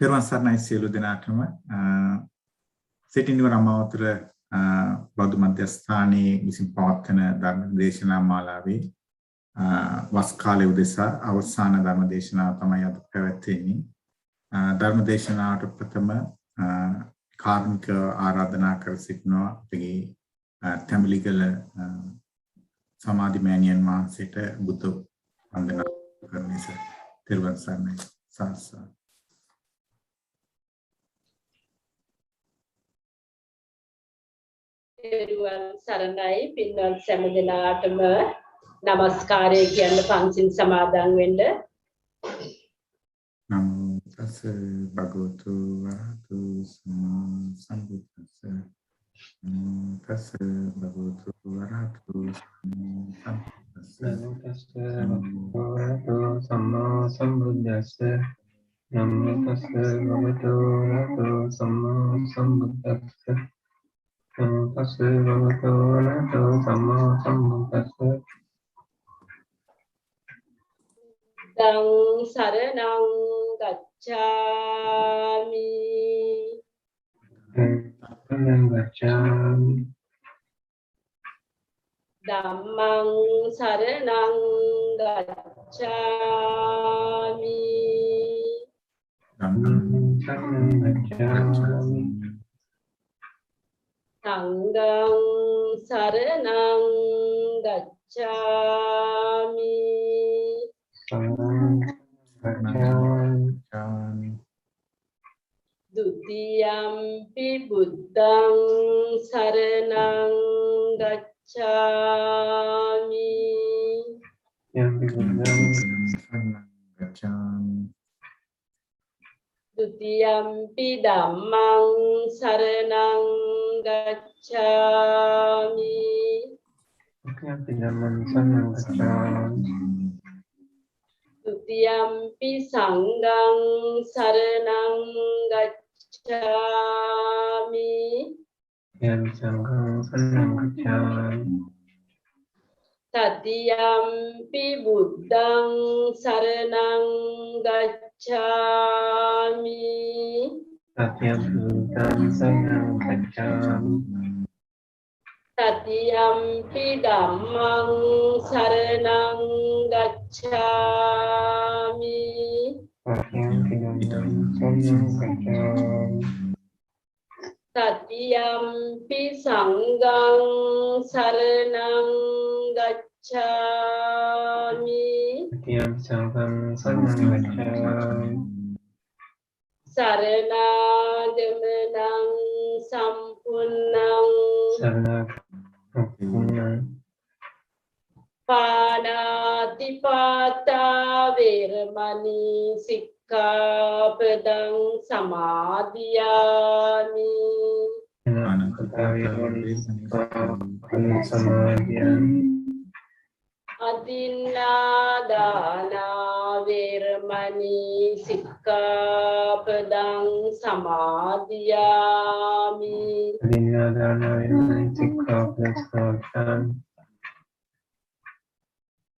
තෙරුවන් සරණයි සියලු දෙනාටම සිටිනවර අමාවතර බෞද්ධ මධ්‍යස්ථානයේ විසින් පවත්වන ධර්ම දේශනා මාලාවේ වස් කාලයේ උදෙසා අවසාන ධර්ම දේශනාව තමයි අද පැවැත්වෙන්නේ. ධර්ම දේශනාවට ප්‍රථම කාර්මික ආරාධනා කර සිටිනවා අපගේ තැඹිලිගල සමාධි මෑණියන් වහන්සේට බුදු වන්දනා කරන නිසා තෙරුවන් සරණයි සාසා. තෙරුවන් සරණයි පින්වත් සෑම දෙනාටම নমස්කාරය කියන්න පන්සිල් සමාදන් වෙන්න. නමෝ තස්ස භගවතු වරහතු සම්බුද්දස්ස නමෝ තස්ස භගවතු වරහතු සම්බුද්දස්ස නමෝ තස්ස භගවතු සම්මා සම්බුද්දස්ස නමෝ තස්ස භගවතු වරහතු සම්මා සම්බුද්දස්ස නමෝ තස්ස භගවතු වරහතු සම්මා සම්බුද්දස්ස දං සරණං ගච්ඡාමි ධම්මං සරණං ගච්ඡාමි සංඝං සරණං ගච්ඡාමි Dutiyampi buddhang saranang gacchami Dutiyampi dhammang saranang gacchami Dutiyampi sanghang saranang gacchami Tatiyampi buddhang saranang gacchami Tatiyampi dhammang saranang gacchami Tatiyampi sanghang saranang gacchami Saranagemanang sampunnang Panatipata veramani sikkhapadang samadhiyami Adinādāna veramani sikkhapadang samadhiyami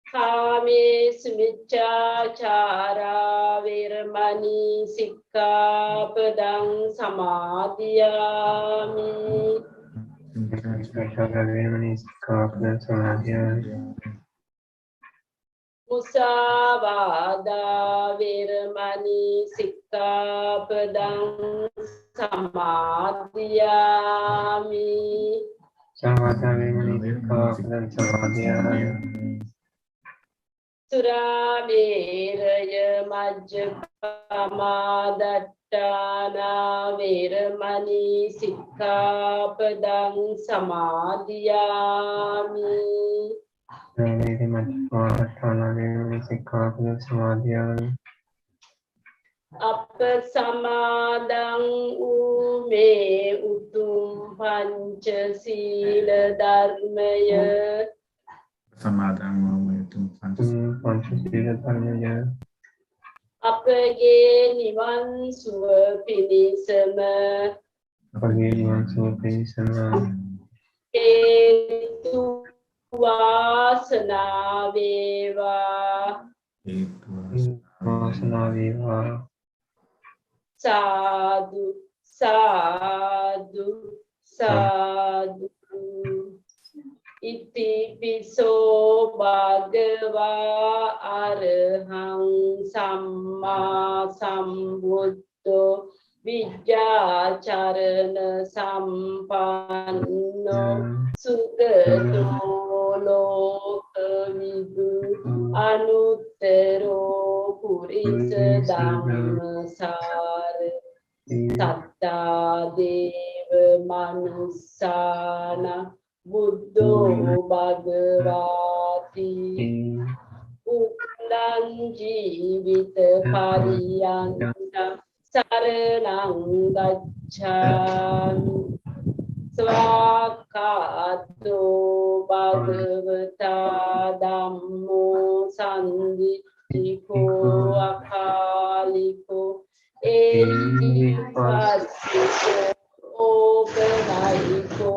Kāmesu miccācārā veramani sikkhapadang samadhiyami Musāvādā veramani sikkhapadang samadhiyami Surameraya majjapamadattana veramani sikkhapadang samadhiyami Appasamadang ume utum panca sila dharmaya Samadang utum panca sila dharmaya Apage nivan suva pinisama Hetu Vasana veva Sadhu, sadhu, sadhu. Iti piso bhagava arahang samma sambuddho vijjacharana sampanno sugato lokavidu anuttaro purisa dhammasara satta deva manussana buddho bhagavati uddang jivita pariyanta saranang gacchami svakato bhagavata dhammo sanditthiko akaliko ehipassiko oganayiko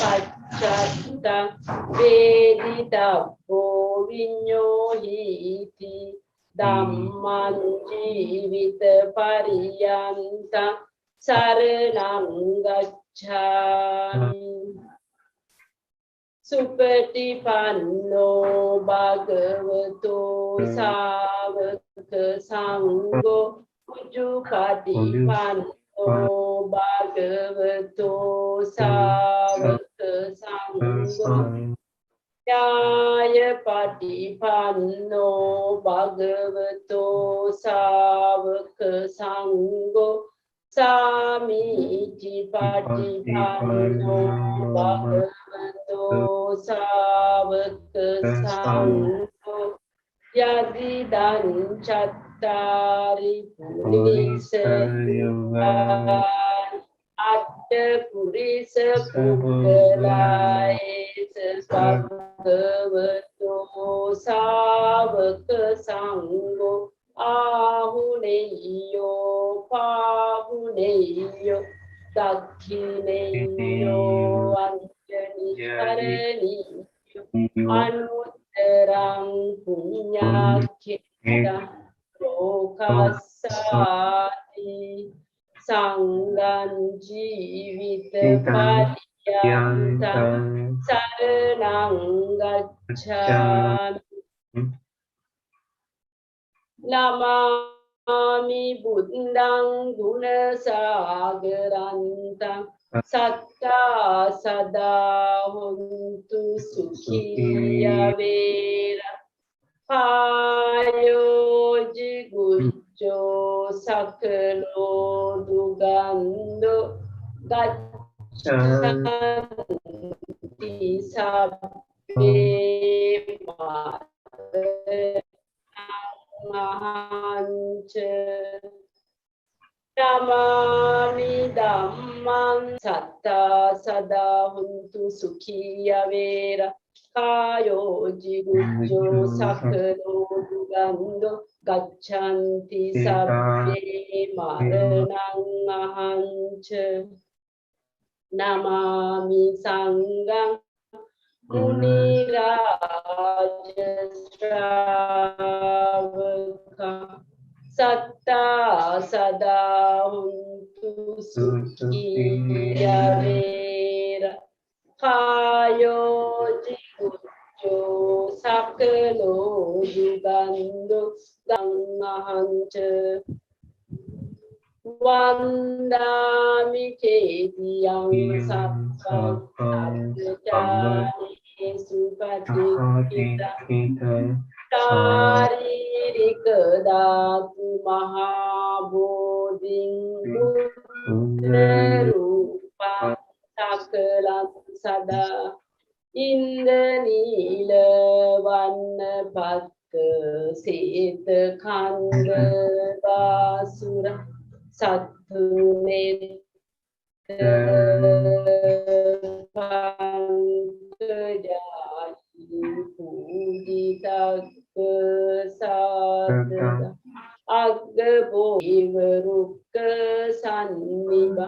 paccatta veditappo vinyohiti dhamman jivita pariyanta saranang gacchami supatipanno bhagavato savaka sangho ujupatipanno bhagavato savaka sangho Jaya patipanno bhagavato savaka sangho Samiti patipanno bhagavato savaka sangho Yadidan chattari purisa yugan Atta purisa puggalaisa bhagavato savaka sangho Ahuneyo pahuneyo dakhineyo anjani karaniyo anuttarang punyakkhita lokasati sangan jivita pariyanta saranang gacchami Namami buddhang gunasagarantang satta sada hontu sukhiya vera payo jigujjo sakalo dugando gachanti sabbe mahanca Namami dhammang satta sada huntu sukhiya vera kayo jigujjo sakalo dugando gachanti sabbe maranang mahanca Namami sanghang Muniraja Shravaka Satta Sada Huntu Sukhiya Vera Kayo Jigujjo Sakalo Yugando Gangmahanca Vandami Ketiyang Sappang Sajjani Supatikita Taririka Dhatu Mahabodhing Buddha Rupa Sakalam Sada Inda Nila Vanna Pakka Seta Khanda Basura Sattu Netta Pankajai Pujita Sadada Agabo Ivarukka Sanniva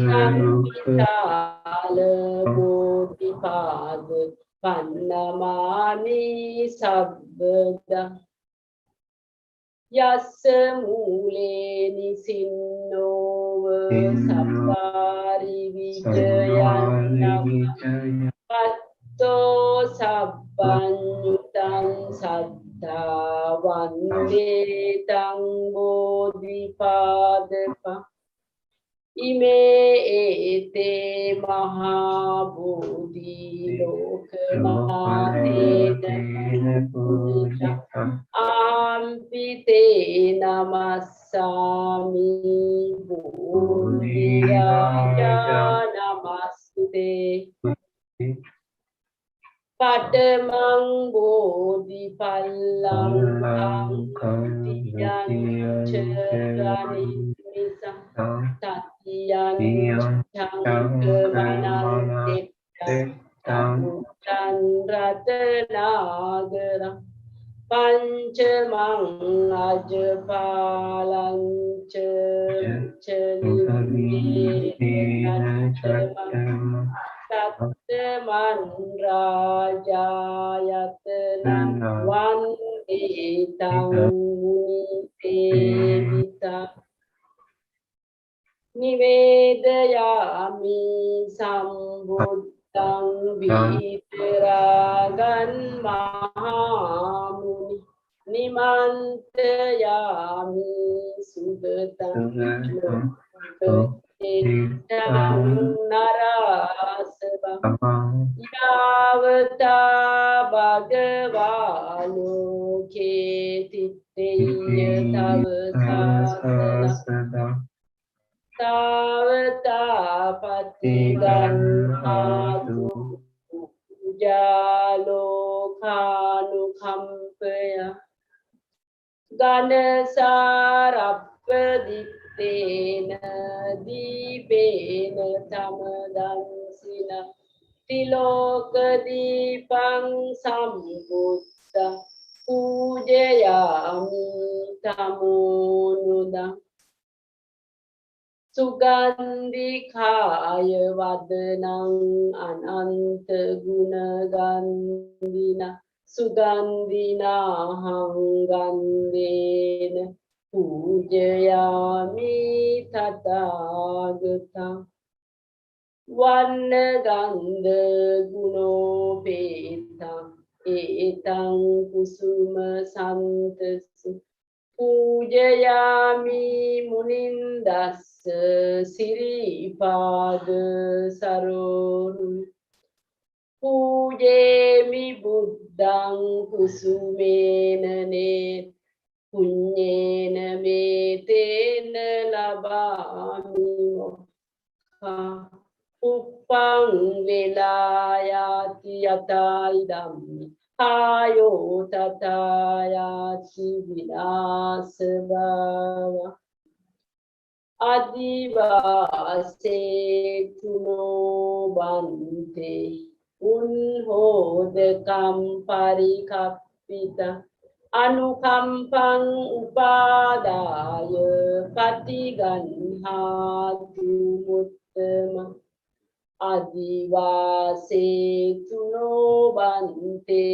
Sampitala Bodhipada Pannamani Sabbada Yassa mule nisinnowa sabbari vijayanna patto sabbanyutan saddha vande tang bodhipadapa ime ete mahabodhi lokanatena pujita ampite namassami bodhiraja namaste Padamang bodhi pallang titiyan cerani misa tatiyan cangkemanan tamutan ratanagara pancamang ajapalang celimena Tatman rajayatana vanditang munitevita nivedayami sambuddhang vitiragan mahamuni nimantayami sugatang loketang narasabang Yavata bhagavano ketitteya tavasasana Tavata patiganhatu ujalokanukampaya Ganasarapadittena dipena tamadansina Tilokadipang sambuddha pujayami tamunuda Sugandhikaya vadanang ananta gunagandhina Sugandhina hangandena pujayami tathagata Vanna gandha gunopeta etang kusuma santasu pujayami munindassa siripada saronu pujemi buddhang kusumena net punyena metena labami mokha Upang velayati yataidam ayo tatayati vinasabhava adivase tuno bante unhodakam parikappita anukampang upadaya patiganhatu muttama Adivase tuno bante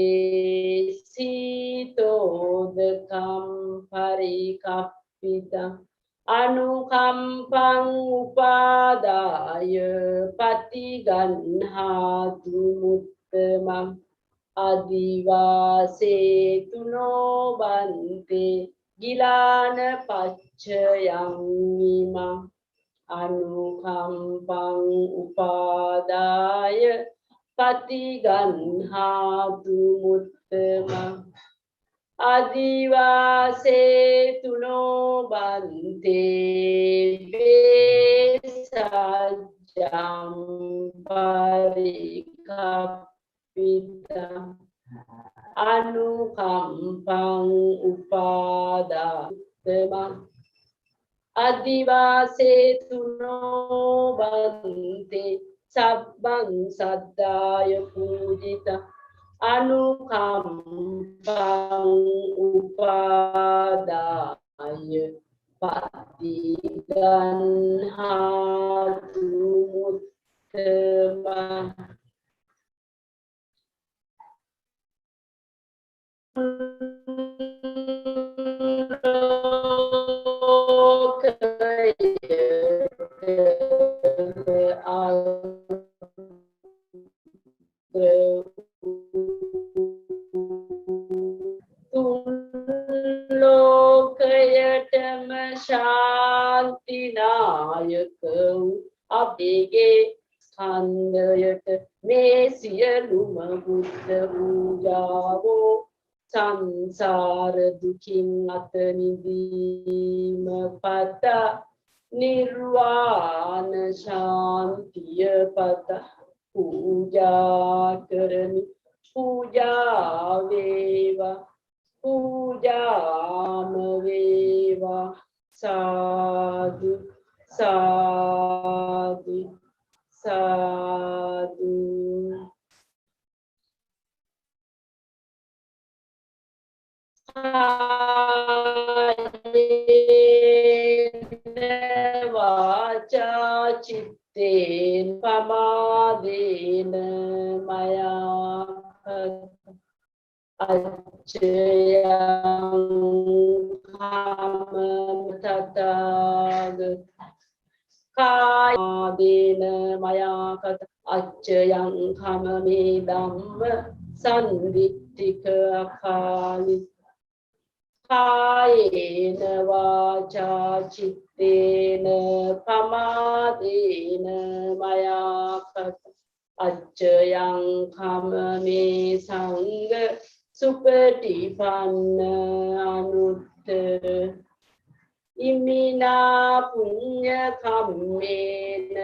sito dekam parikappita anukampang upadaya patiganhatu muttamam adivase tuno bante gilana paccayang imam anukampang upadaya patiganhatu muttama adivase tuno bante vesajam parikappita anukampang upadaya muttama Adivase tuno bante sabbang saddaya pujita anukampang upadaya patiganhatu muttama ශාන්ති නායක අපගේ ස්කන්ධයට මේ සියලුම බුද්ධ පූජාවෝ සංසාර දුකින් අත මිදීම පතා නිර්වාණ ශාන්තිය පතා පූජා කරමි පූජා වේවා පූජාම වේවා සාදු සාදු සාදු වාචා චිත්තේන පමාදේන මයා අච්චයං කාමං තථාගත කායේන මයා කත අච්චයං කමමේ ධම්ම සම්දිත්තික අකාලි කායේන වාචා චිත්තේන පමාදේන මයා කත අච්චයං කමමේ සංඝ සුපටිපන්න අනුත්තර ඉමිනා පුඤ්ඤ කම්මේන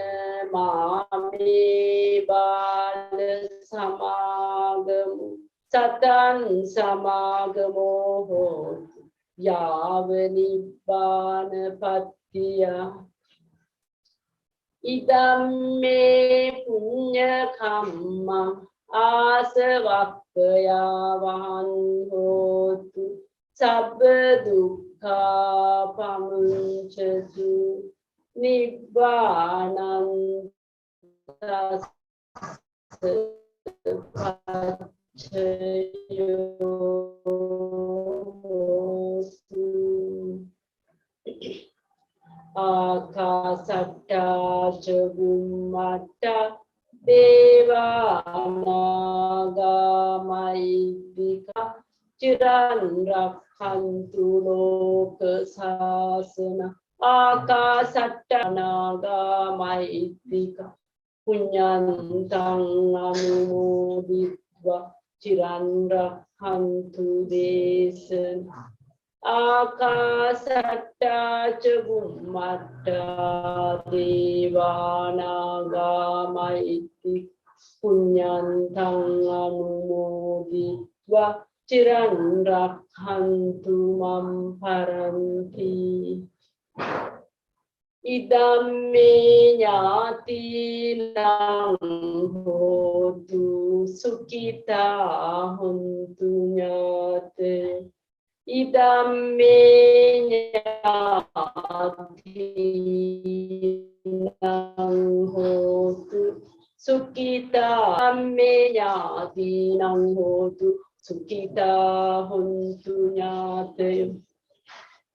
මාමේ බාල සමාගමු සතං සමාගමෝ හෝතු යාව නිබ්බාන පත්තිය ඉදම්මේ පුඤ්ඤ කම්මං ආසවක්ඛයා වහං හෝතු සබ්බ දුක්ඛා පමුච්ඡතු නිබ්බානං පච්චයෝතු ආකාසට්ටා ච බුම්මට්ටා දේවානාගා මහිද්దికා චිරන් රක්ඛන්තු ලෝක සාසන ආකාසට්ටානාගා මහිද්దికා පුඤ්ඤන්තං අනුමෝදිත්වා චිරන් රක්ඛන්තු දේශන ආකාසට්ටා ච බුම්මට්ටා දේවානාගා මහිද්దికා පුඤ්ඤන්තං අනුමෝදිත්වා චිරන් රක්ඛන්තු මම් පරන්ති ඉදම්මේ ඥාතිනං හෝතු සුඛිතා හොන්තු ඥාතේ ඉදම්මේ ඥාතිනං හෝතු සුඛිතා මේ ඥාතිනං හෝතු සුඛිතා හොන්තු ඥාතේ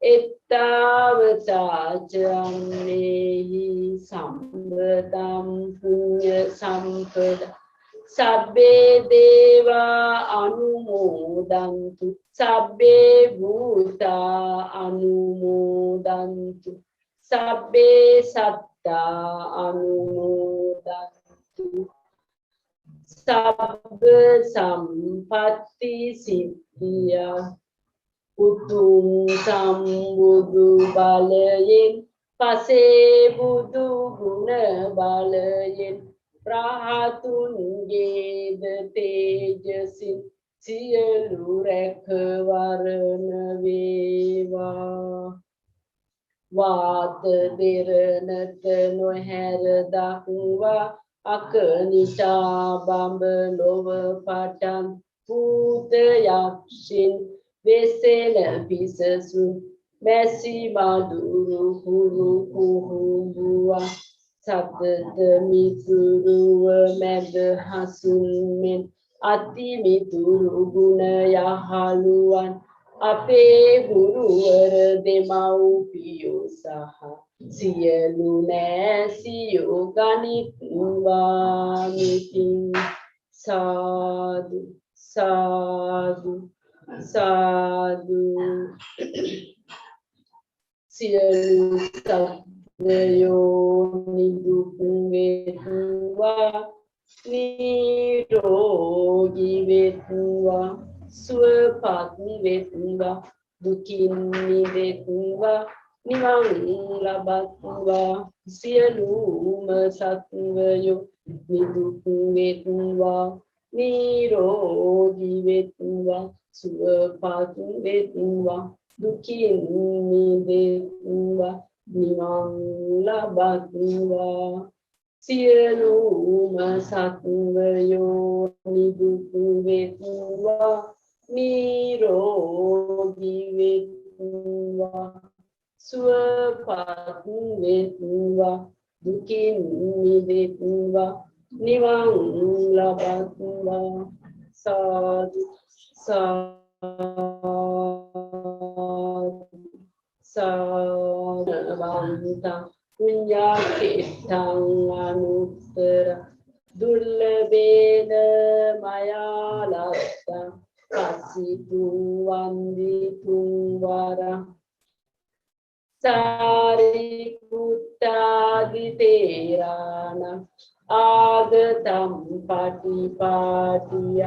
එත්තාවතාචම්මේහි සම්බතම් පුඤ්ඤ සම්පද සබ්බේ දේවා අනුමෝදන්තු සබ්බේ භූතා අනුමෝදන්තු සබ්බේ සත්තා අනුමෝදන්තු සබ්බ සම්පත්ති සිද්ධියා උතුම් සම්බුදු බලයෙන් පසේ බුදු ගුණ බලයෙන් රහතුන්ගේද තේජසින් සියලු රැකවරණ වේවා වාත දෙරණත නොහැර දක්වා අකනිටා බඹ ලොව පටන් භූත යක්ෂින් වෙසෙන පිසසුන් මැසි මදුරු කුරු කුහුඹුවා සතත මිතුරුව මැද හසුන් මෙන් අති මිතුරු ගුණ යහළුවන් අපේ ගුරුවර දෙමව්පියෝ සහ සියලු නෑසියෝ ගනිත්වා මිතින් සාදු සාදු සාදු සියලු සත්වයෝ නිදුක් වේවා නිරෝගී වේවා සුවපත් වේවා දුකින් මිදෙත්වා නිවන් ලබත්වා සියලුම සත්වයෝ නිදුක් වේවා නිරෝගී වේවා සුවපත් වේවා දුකින් මිදෙත්වා නිවන් ලබත්වා සියලුම සත්වයෝ නිදුක් වේවා නිරෝගී වේවා සුවපත් වේවා දුකින් මිදෙත්වා නිවන් ලබත්වා සාදු සාදවන්තං පුඤ්ඤාකේතං අනුත්තර දුර්ලභේන මයා ලබ්ධං පස්සිතු වන්දිතුං වරං සාරිපුත්තාදි තේරාණං ආගතම් පටිපාටිය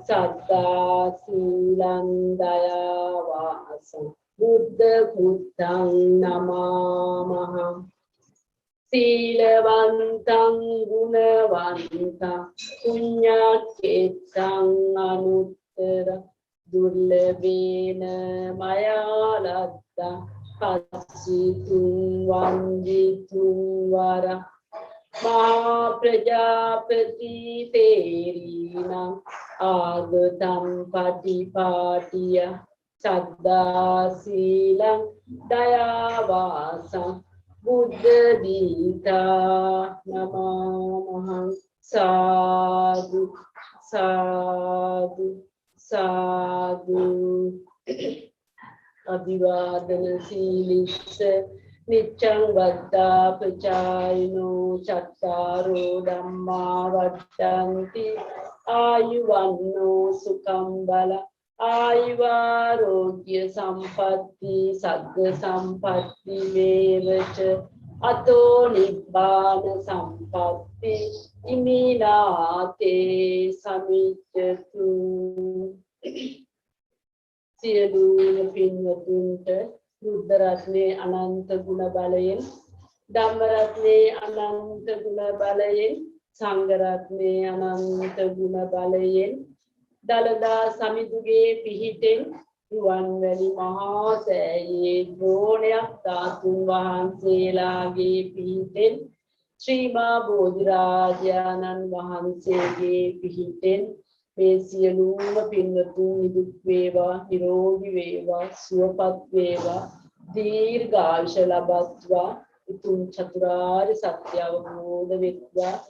සත්තා සීලං දයාවාසං බුද්ධ පුත්තං නමාමහං සීලවන්තං ගුණවන්තං පුඤ්ඤාකේතං අනුත්තර දුර්ලභේන මයා ලද්දං පස්සිතුං වන්දිතුං වරං මහා ප්‍රජාපති තේරීණං ආගතං පටිපාටිය සද්දා සීලං දයාවාසං බුද්ධ දීතා නමාමහං සාදු සාදු සාදු අභිවාදන සීලිස්ස නිච්ඡං වද්දා පචායිනෝ චත්තාරෝ ධම්මා වඩ්ඩන්ති ආයුවන්නෝ සුඛං බල ආයුවාරෝග්‍ය සම්පatti සග්ග සම්පatti වේවච අතෝ නිබ්බාන සම්පatti ඉමිනාතේ සමිච්ඡතු සියලුම පින්වතුන්ට බුද්ධ රත්නේ අනන්ත ගුණ බලයෙන් ධම්ම රත්නේ අනන්ත ගුණ බලයෙන් සංඝ රත්නේ අනන්ත ගුණ බලයෙන් දලදා සමිඳුගේ පිහිටෙන් රුවන්වැලි මහා සෑයේ ද්‍රෝණයක් ධාතුන් වහන්සේලාගේ පිහිටෙන් ශ්‍රීමා බෝධිරාජානන් වහන්සේගේ පිහිටෙන් මේ සියලුම පින්වතුන් නිදුක් වේවා නිරෝගී වේවා සුවපත් වේවා දීර්ඝායුෂ ලබත්වා උතුම් චතුරාර්ය සත්‍ය අවබෝධ වෙත්වා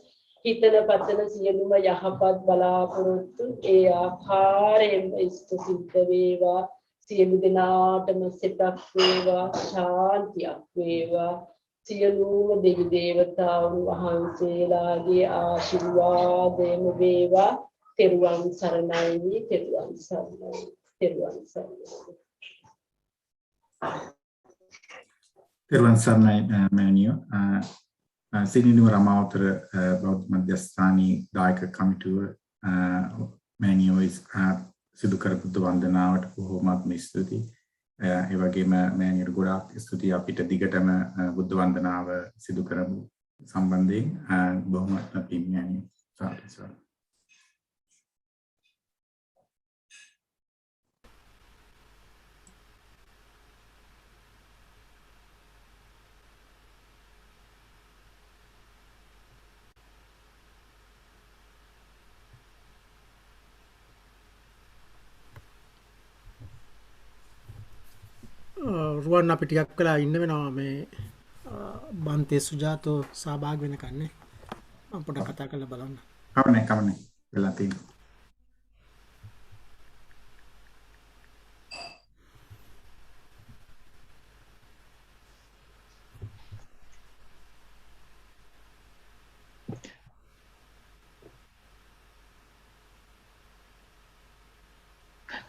හිතන පතන සියලුම යහපත් බලාපොරොත්තු ඒ ආකාරයෙන්ම ඉෂ්ට සිද්ධ වේවා සියලු දෙනාටම සිතක් වේවා ශාන්තියක් වේවා සියලුම දෙවි දේවතාවුන් වහන්සේලාගේ ආශිර්වාදයෙන් වේවා තෙරුවන් සරණයි තෙරුවන් සරණයි තෙරුවන් සරණයි තෙරුවන් සරණයි මෑණියෝ සිනිනුව රමාවතර බෞද්ධ මධ්‍යස්ථානී දායක කමිටුව මෑණියෝ සිදු කර බුද්ධ වන්දනාවට බොහෝමත්ම ස්තුතියි. ඒ වගේම මෑණියෝ ගොඩාක් ස්තුතියි අපිට දිගටම බුද්ධ වන්දනාව සිදු කරමු සම්බන්ධයෙන් බොහොමත්ම පිං මෑණියෝ. සාදු සාදු. රුවන් අපි ටිකක් වෙලා ඉන්න වෙනවා මේ බන්තේ සුජාතෝ සහභාගී වෙන කන්නේ මම පොඩ්ඩක් කතා කරලා බලන්න. කමන්නේ වෙලා තියෙනවා.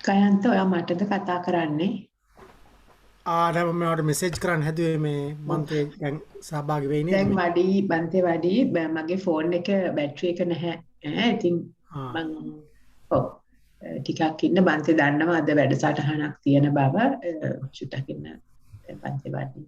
කයන්ත ඔයා මටද කතා කරන්නේ? ආරම මට මෙසේජ් කරන්න හැදුවේ මේ මන්තේ දැන් සහභාගී වෙයි නේද දැන් මේ? වැඩි බන්තේ වැඩි මගේ ෆෝන් එක බැටරි එක නැහැ ඉතින් ආ. මං ඔව් ටිකක් ඉන්න බන්තේ දන්නවා අද වැඩසටහනක් තියෙන බව චුට්ටක් ඉන්න දැන් බන්තේ වැඩි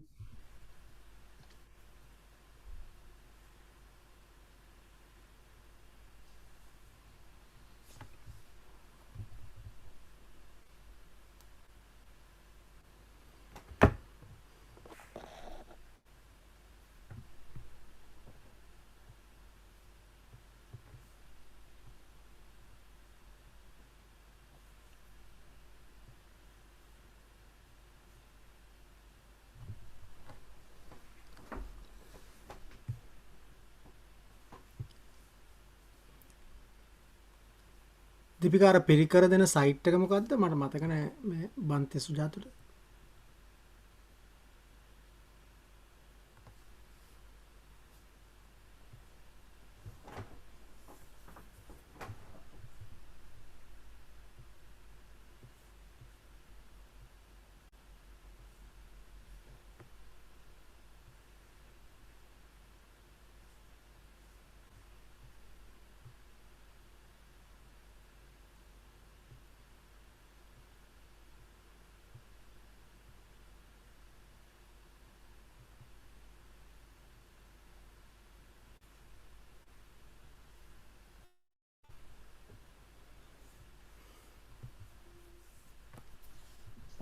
දීපිකා අර පිරිකර දෙන සයිට් එක මොකද්ද? මට මතක නැහැ මේ බන්තේ සුජාතුට.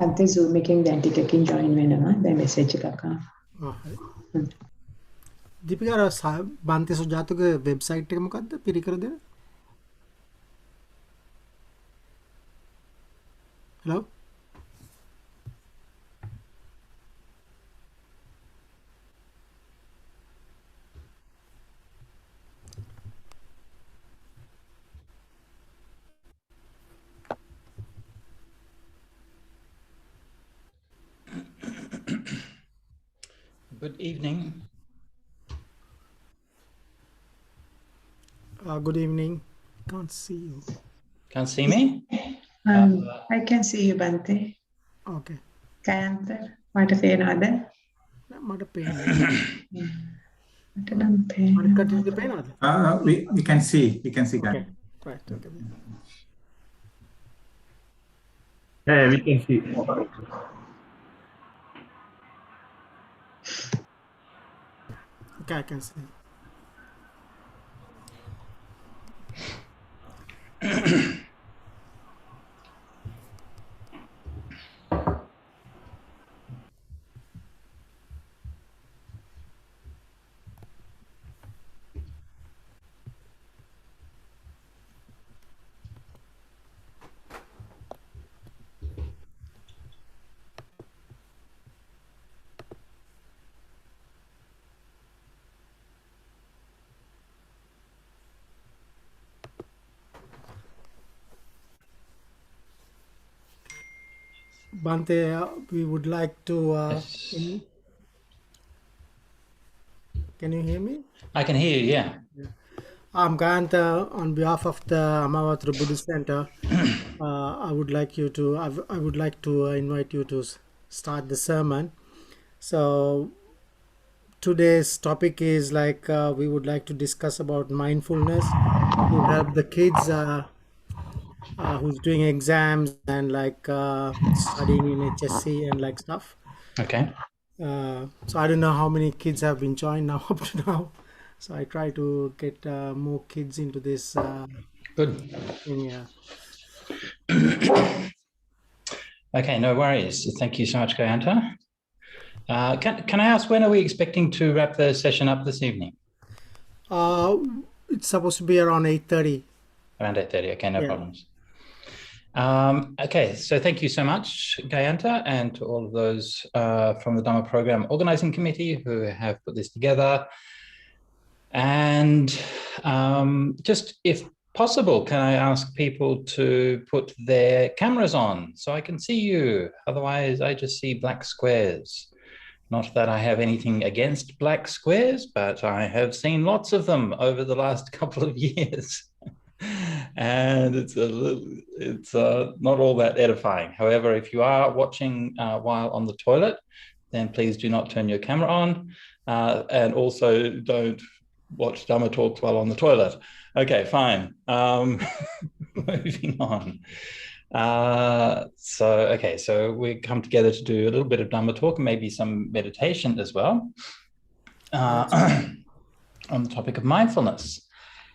බන්තේ zoom එකෙන් දැන් ටිකකින් join වෙනවා දැන් message එකක් ආවා ආ හරි. දීපිකා අර බන්තේ සුජාතුගේ වෙබ්සයිට් එක මොකද්ද? පිරිකර දෙන? hello Good evening. good evening. Can't see you. Can't see me? I can see you Bante Okay. Kayanta මට පේනවද මට පේන්නේ. මට නම් පේනවා මට කටින්ද පේනවද? We can see Okay. that. Right. Okay. Yeah, we can see. Okay, I can see. Bante, we would like to. Yes. Can you hear me? I can hear you, yeah. I'm Gayanta on behalf of the Amavatra Buddhist Center. I would like you to. I would like to invite you to start the sermon. So today's topic is like we would like to discuss about mindfulness to help the kids who's doing exams and like studying in HSC and like stuff. Okay. So I don't know how many kids have been joined now up to now. So I try to get more kids into this Good. thing. Yeah. Okay, no worries. Thank you so much, Gayanta. Can I ask, when are we expecting to wrap the session up this evening? It's supposed to be around 8:30. Around 8:30. Okay, no Yeah. problems. Okay, so thank you so much, Gayanta, and to all of those from the Dhamma Program Organizing Committee who have put this together. And just if possible, can I ask people to put their cameras on so I can see you? Otherwise, I just see black squares. Not that I have anything against black squares, but I have seen lots of them over the last couple of years. and it's not all that edifying. However, if you are watching while on the toilet, then please do not turn your camera on, and also don't watch Dhamma talks while on the toilet. Okay, fine. Moving on. So we come together to do a little bit of Dhamma talk and maybe some meditation as well on the topic of mindfulness.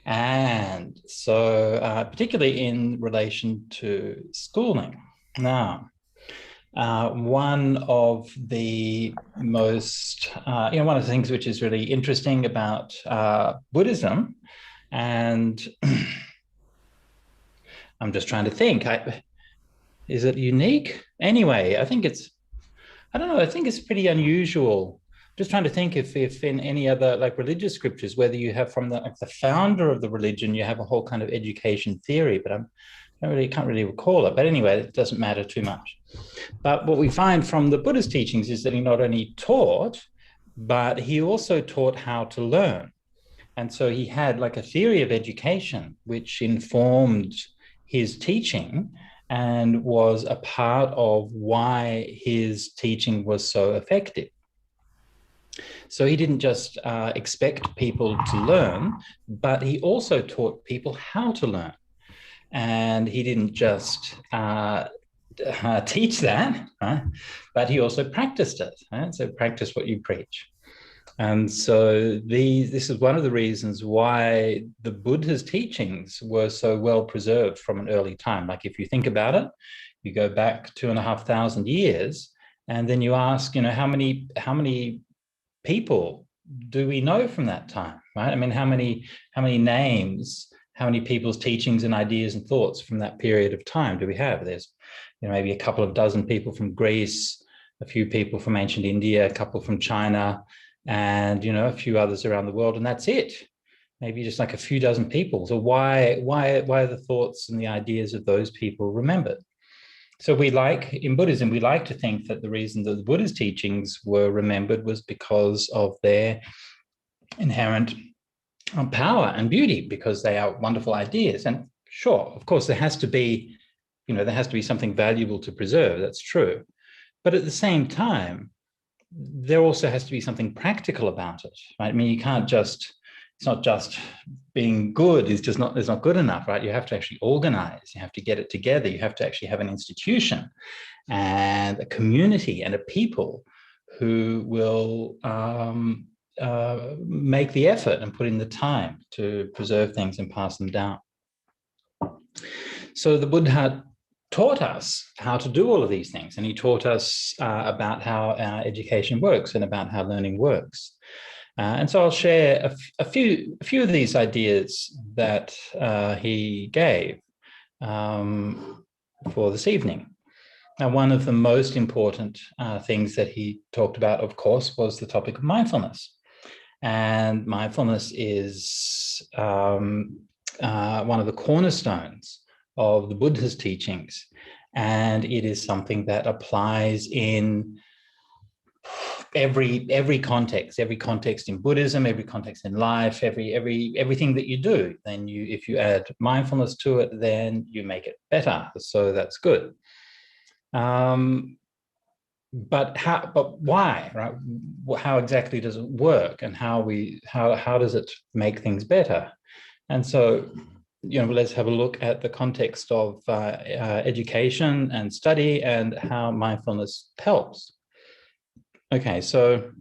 And so particularly in relation to schooling. Now, one of the most, one of the things which is really interesting about Buddhism, and I'm just trying to think, is it unique? Anyway, I think it's pretty unusual. Just trying to think if in any other like religious scriptures, whether you have from the founder of the religion, you have a whole kind of education theory, but can't really recall it. But anyway, it doesn't matter too much. But what we find from the Buddha's teachings is that he not only taught, but he also taught how to learn. And so he had like a theory of education, which informed his teaching and was a part of why his teaching was so effective. So he didn't just expect people to learn, but he also taught people how to learn. And he didn't just teach that, right? But he also practiced it. Right? So practice what you preach. And so this is one of the reasons why the Buddha's teachings were so well preserved from an early time. Like if you think about it, you go back 2,500 years, and then you ask, how many people do we know from that time, right? I mean, how many names, how many people's teachings and ideas and thoughts from that period of time do we have? There's, maybe a couple of dozen people from Greece, a few people from ancient India, a couple from China, and a few others around the world, and that's it. Maybe just like a few dozen people. So why are the thoughts and the ideas of those people remembered? So in Buddhism, we like to think that the reason that the Buddha's teachings were remembered was because of their inherent power and beauty, because they are wonderful ideas. And sure, of course, there has to be something valuable to preserve. That's true. But at the same time, there also has to be something practical about it, right? I mean, you can't just, it's not just being good is not good enough, right? You have to actually organize, you have to get it together, you have to actually have an institution and a community and a people who will make the effort and put in the time to preserve things and pass them down. So the Buddha taught us how to do all of these things, and he taught us about how education works and about how learning works. And so I'll share a few of these ideas that he gave for this evening. Now, one of the most important things that he talked about, of course, was the topic of mindfulness. And mindfulness is one of the cornerstones of the Buddha's teachings. And it is something that applies in every context in Buddhism, every context in life, everything that you do. Then if you add mindfulness to it, then you make it better. So that's good. But why, right? How exactly does it work, and how does it make things better? And so, let's have a look at the context of education and study and how mindfulness helps. Okay, so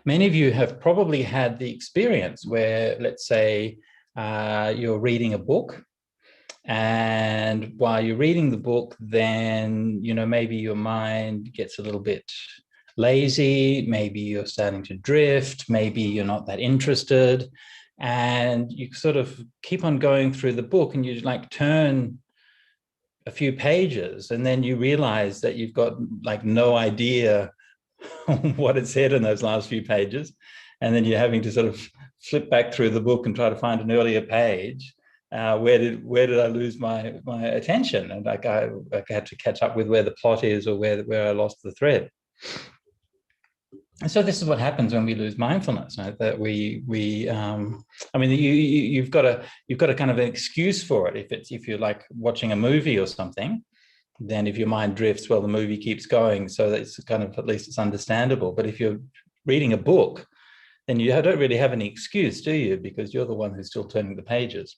many of you have probably had the experience where, let's say, you're reading a book, and while you're reading the book, then, maybe your mind gets a little bit lazy, maybe you're starting to drift, maybe you're not that interested, and you sort of keep on going through the book, and you like turn a few pages, and then you realize that you've got like no idea what it said in those last few pages, and then you're having to sort of flip back through the book and try to find an earlier page. Where did I lose my attention? And like I had to catch up with where the plot is, or where I lost the thread. And so this is what happens when we lose mindfulness, right? That I mean, you've got a kind of an excuse for it. If you're like watching a movie or something, then if your mind drifts, well, the movie keeps going. So that's kind of, at least it's understandable. But if you're reading a book, then you don't really have any excuse, do you? Because you're the one who's still turning the pages.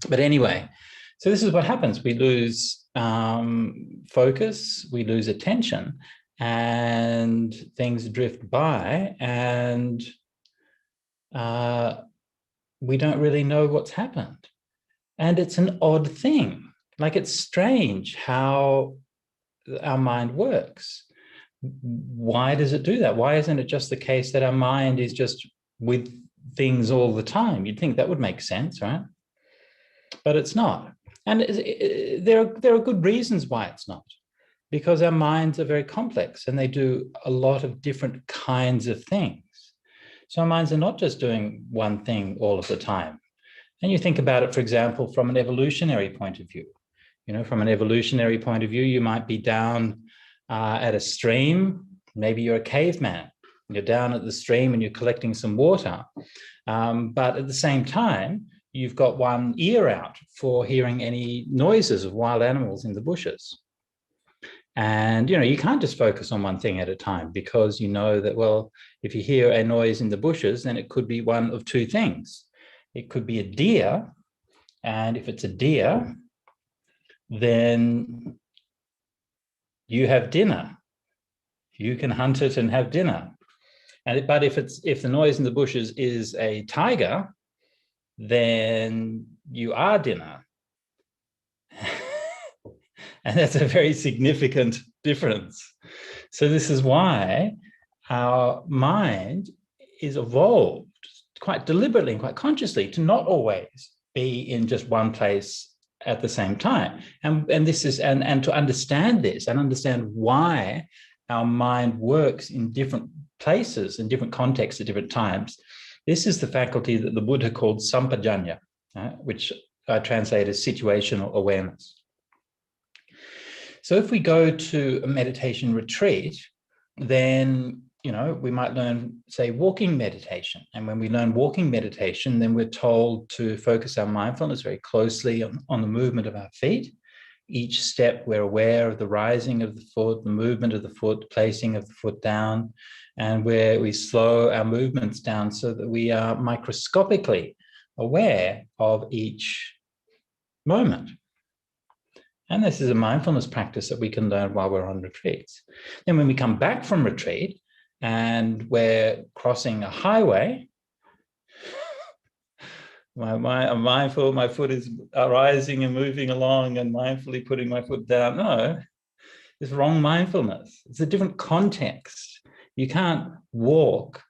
But anyway, so this is what happens. We lose focus, we lose attention, and things drift by, and we don't really know what's happened. And it's an odd thing. Like, it's strange how our mind works. Why does it do that? Why isn't it just the case that our mind is just with things all the time? You'd think that would make sense, right? But it's not. And there are good reasons why it's not. Because our minds are very complex and they do a lot of different kinds of things. So our minds are not just doing one thing all of the time. And you think about it, for example, from an evolutionary point of view. You know, from an evolutionary point of view, you might be down at a stream. Maybe you're a caveman. You're down at the stream and you're collecting some water. But at the same time, you've got one ear out for hearing any noises of wild animals in the bushes. And, you know, you can't just focus on one thing at a time, because you know that, well, if you hear a noise in the bushes, then it could be one of two things. It could be a deer. And if it's a deer, then you have dinner. You can hunt it and have dinner. But if the noise in the bushes is a tiger, then you are dinner. And that's a very significant difference. So this is why our mind is evolved quite deliberately and quite consciously to not always be in just one place at the same time. And this is and to understand this and understand why our mind works in different places, in different contexts at different times. This is the faculty that the Buddha called sampajanya, which I translate as situational awareness. So if we go to a meditation retreat, then, you know, we might learn, say, walking meditation. And when we learn walking meditation, then we're told to focus our mindfulness very closely on the movement of our feet. Each step, we're aware of the rising of the foot, the movement of the foot, placing of the foot down, and where we slow our movements down so that we are microscopically aware of each moment. And this is a mindfulness practice that we can learn while we're on retreats. Then when we come back from retreat and we're crossing a highway, I'm mindful, my foot is rising and moving along and mindfully putting my foot down. No, it's wrong mindfulness. It's a different context. You can't walk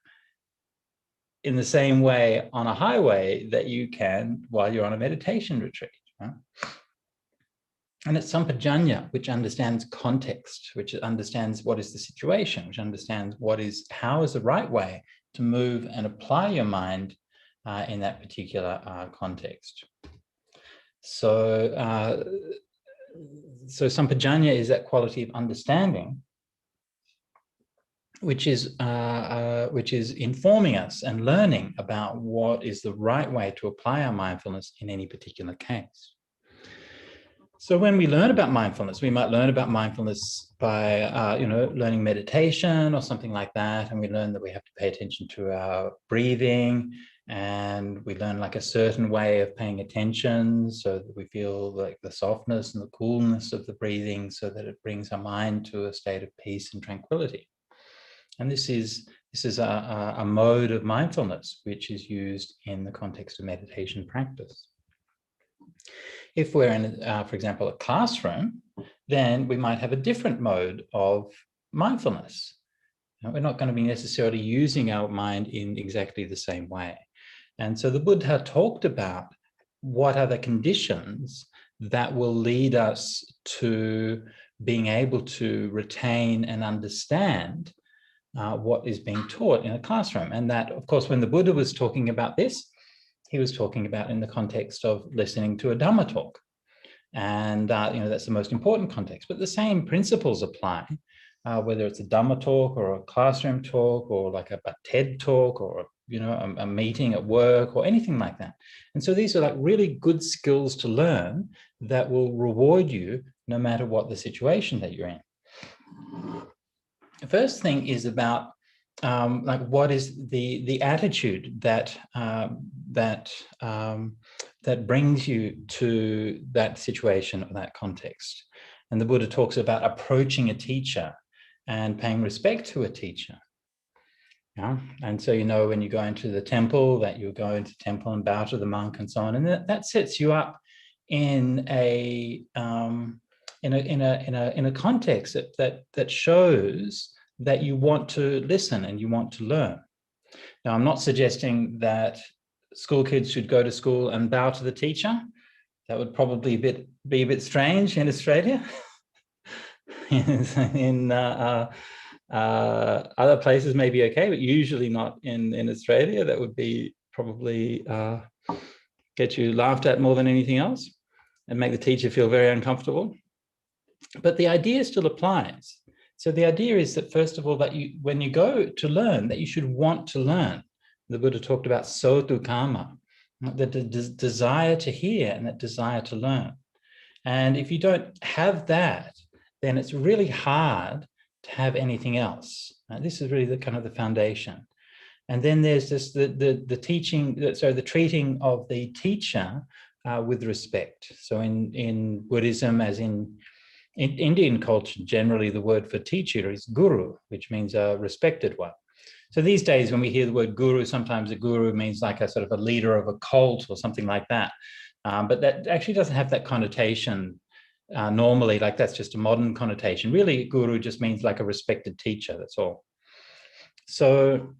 in the same way on a highway that you can while you're on a meditation retreat, right? And it's sampajanya, which understands context, which understands what is the situation, which understands how is the right way to move and apply your mind in that particular context. So sampajanya is that quality of understanding, which is informing us and learning about what is the right way to apply our mindfulness in any particular case. So when we learn about mindfulness, we might learn about mindfulness by, learning meditation or something like that. And we learn that we have to pay attention to our breathing, and we learn like a certain way of paying attention so that we feel like the softness and the coolness of the breathing so that it brings our mind to a state of peace and tranquility. And this is a mode of mindfulness which is used in the context of meditation practice. If we're in, for example, a classroom, then we might have a different mode of mindfulness. We're not going to be necessarily using our mind in exactly the same way. And so the Buddha talked about what are the conditions that will lead us to being able to retain and understand what is being taught in a classroom. And that, of course, when the Buddha was talking about this, he was talking about in the context of listening to a Dhamma talk. And, that's the most important context. But the same principles apply whether it's a Dhamma talk or a classroom talk or like a TED talk or a meeting at work or anything like that. And so these are like really good skills to learn that will reward you no matter what the situation that you're in. The first thing is about like what is the attitude that that brings you to that situation or that context. And the Buddha talks about approaching a teacher and paying respect to a teacher. Yeah? And so, when you go into the temple, that you go into temple and bow to the monk and so on, and that sets you up in a context that shows that you want to listen and you want to learn. Now, I'm not suggesting that school kids should go to school and bow to the teacher. That would probably be a bit strange in Australia. In other places may be okay, but usually not in Australia. That would be probably get you laughed at more than anything else and make the teacher feel very uncomfortable. But the idea still applies. So the idea is that, first of all, that when you go to learn, that you should want to learn. The Buddha talked about sotu kama, the desire to hear and that desire to learn. And if you don't have that, then it's really hard to have anything else. This is really the foundation. And then there's this the treating of the teacher with respect. So in Buddhism, as in Indian culture, generally the word for teacher is guru, which means a respected one. So these days, when we hear the word guru, sometimes a guru means like a sort of a leader of a cult or something like that. But that actually doesn't have that connotation normally. Like, that's just a modern connotation. Really, guru just means like a respected teacher, that's all. So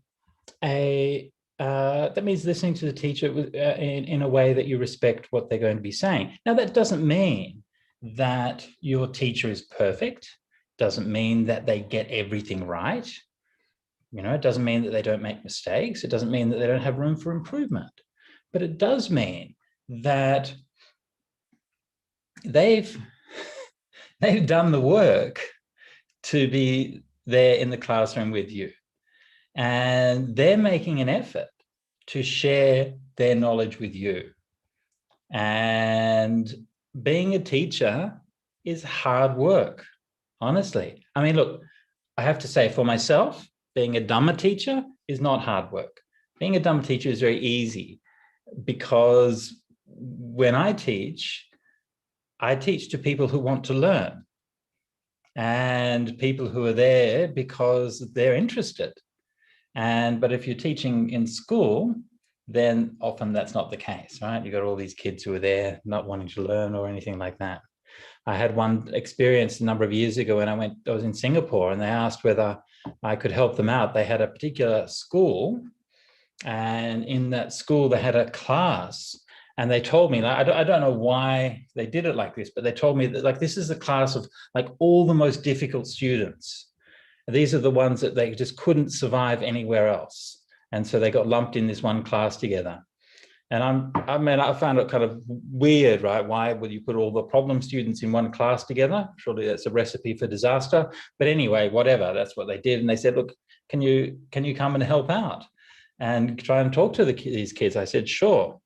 that means listening to the teacher in a way that you respect what they're going to be saying. Now, that doesn't mean that your teacher is perfect, doesn't mean that they get everything right. It doesn't mean that they don't make mistakes. It doesn't mean that they don't have room for improvement. But it does mean that they've done the work to be there in the classroom with you. And they're making an effort to share their knowledge with you. And being a teacher is hard work, honestly. I mean, look, I have to say, for myself, being a Dhamma teacher is not hard work. Being a Dhamma teacher is very easy, because when I teach to people who want to learn and people who are there because they're interested. But if you're teaching in school, then often that's not the case, right? You've got all these kids who are there not wanting to learn or anything like that. I had one experience a number of years ago when I was in Singapore, and they asked whether I could help them out. They had a particular school, and in that school they had a class, and they told me, I don't know why they did it like this, but they told me that, like, this is a class of like all the most difficult students. These are the ones that they just couldn't survive anywhere else. And so they got lumped in this one class together. And I found it kind of weird, right? Why would you put all the problem students in one class together? Surely that's a recipe for disaster. But anyway, whatever, that's what they did. And they said, look, can you come and help out and try and talk to these kids? I said, sure.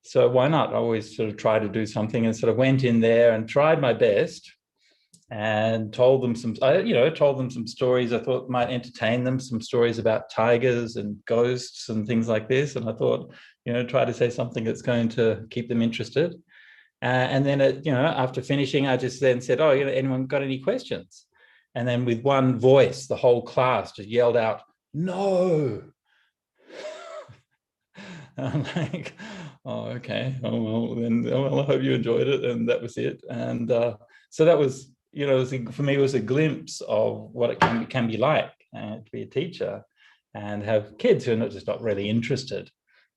So why not? I always sort of try to do something, and sort of went in there and tried my best and told them some stories I thought might entertain them, some stories about tigers and ghosts and things like this. And I thought, try to say something that's going to keep them interested. And then, after finishing, I just then said, oh, anyone got any questions? And then with one voice, the whole class just yelled out, no. I'm like, oh, okay. Oh, well, then, I hope you enjoyed it. And that was it. And so that was, for me, it was a glimpse of what it can be like to be a teacher and have kids who are not really interested.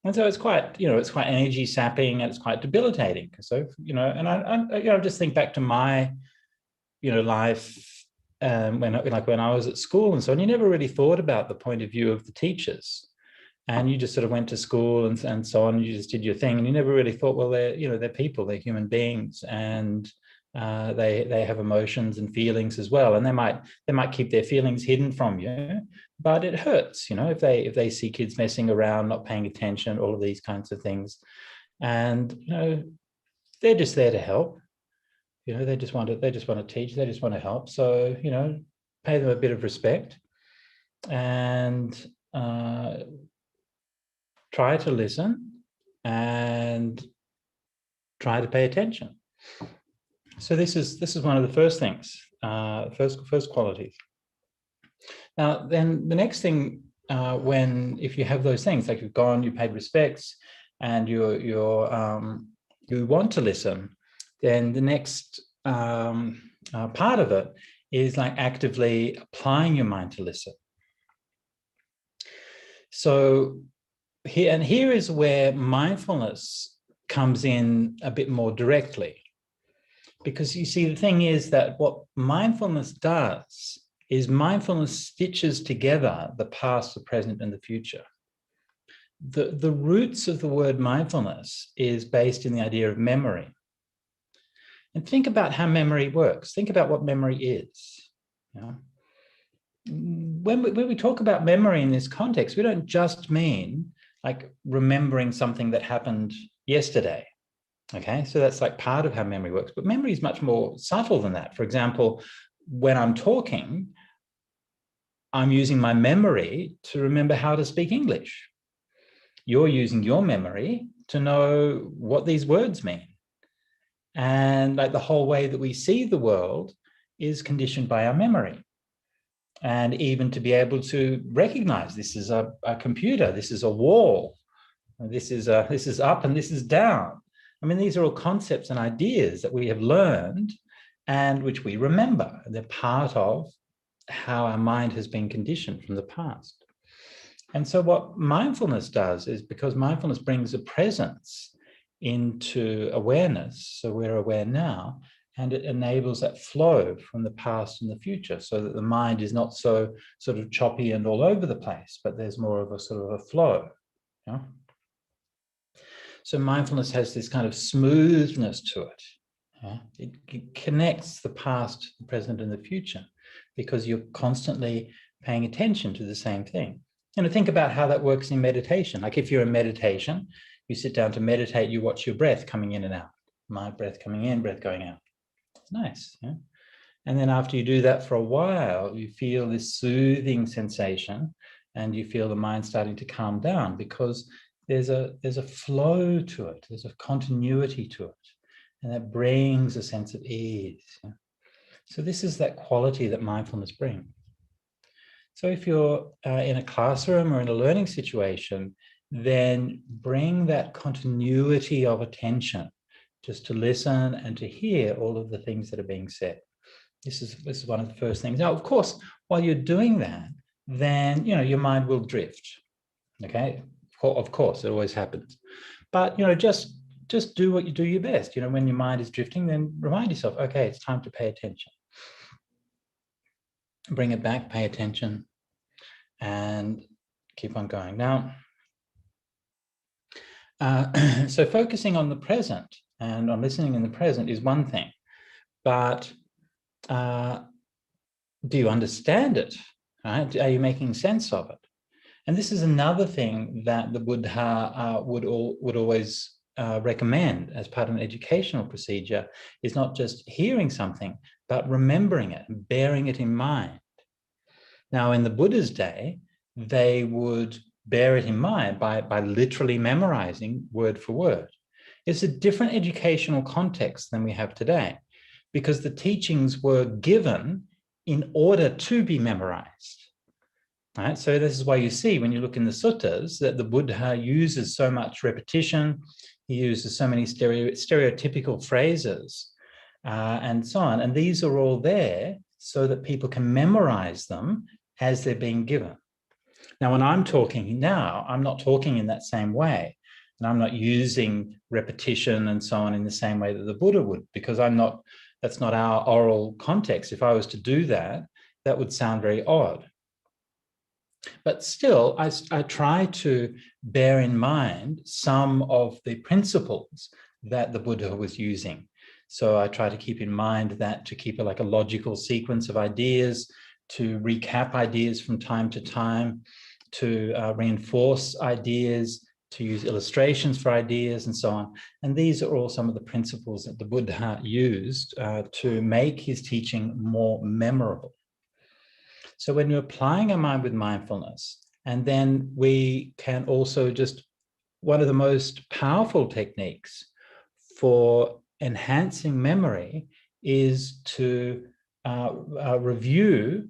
And so it's quite energy sapping, and it's quite debilitating. So, and I just think back to my, life when I was at school and so on. You never really thought about the point of view of the teachers, and you just sort of went to school and so on. You just did your thing, and you never really thought, well, they're people, they're human beings, and They have emotions and feelings as well, and they might keep their feelings hidden from you, but it hurts, if they see kids messing around, not paying attention, all of these kinds of things, and they're just there to help. They just want to teach, they just want to help. So pay them a bit of respect and try to listen and try to pay attention. So this is one of the first things, first qualities. Now, then the next thing, if you have those things, like you've gone, you paid respects, and you want to listen, then the next part of it is like actively applying your mind to listen. So here is where mindfulness comes in a bit more directly. Because you see, the thing is that what mindfulness does is mindfulness stitches together the past, the present, and the future. The roots of the word mindfulness is based in the idea of memory. And think about how memory works. Think about what memory is. When we talk about memory in this context, we don't just mean like remembering something that happened yesterday. Okay, so that's like part of how memory works, but memory is much more subtle than that. For example, when I'm talking, I'm using my memory to remember how to speak English. You're using your memory to know what these words mean. And like the whole way that we see the world is conditioned by our memory. And even to be able to recognize this is a computer, this is a wall, this is up and this is down. I mean, these are all concepts and ideas that we have learned and which we remember. They're part of how our mind has been conditioned from the past. And so what mindfulness does is, because mindfulness brings a presence into awareness, so we're aware now, and it enables that flow from the past and the future, so that the mind is not so sort of choppy and all over the place, but there's more of a sort of a flow. So mindfulness has this kind of smoothness to it. It connects the past, the present, and the future, because you're constantly paying attention to the same thing. Think about how that works in meditation. Like if you're in meditation, you sit down to meditate, you watch your breath coming in and out. My breath coming in, breath going out. It's nice. And then after you do that for a while, you feel this soothing sensation and you feel the mind starting to calm down, because there's a flow to it, there's a continuity to it, and that brings a sense of ease. So this is that quality that mindfulness brings. So if you're in a classroom or in a learning situation, then bring that continuity of attention, just to listen and to hear all of the things that are being said. This is one of the first things. Now, of course, while you're doing that, then your mind will drift. Okay. Of course, it always happens. But, just do what you do your best. When your mind is drifting, then remind yourself, okay, it's time to pay attention. Bring it back, pay attention, and keep on going. Now, so focusing on the present and on listening in the present is one thing, but do you understand it? Right? Are you making sense of it? And this is another thing that the Buddha would always recommend as part of an educational procedure, is not just hearing something, but remembering it and bearing it in mind. Now, in the Buddha's day, they would bear it in mind by literally memorizing word for word. It's a different educational context than we have today, because the teachings were given in order to be memorized. Right? So this is why you see, when you look in the suttas, that the Buddha uses so much repetition, he uses so many stereotypical phrases and so on. And these are all there so that people can memorize them as they're being given. Now, when I'm talking now, I'm not talking in that same way. And I'm not using repetition and so on in the same way that the Buddha would, because that's not our oral context. If I was to do that, that would sound very odd. But still, I try to bear in mind some of the principles that the Buddha was using. So I try to keep in mind that to keep like a logical sequence of ideas, to recap ideas from time to time, to reinforce ideas, to use illustrations for ideas and so on. And these are all some of the principles that the Buddha used to make his teaching more memorable. So when you're applying our mind with mindfulness, and then we can also just, one of the most powerful techniques for enhancing memory is to review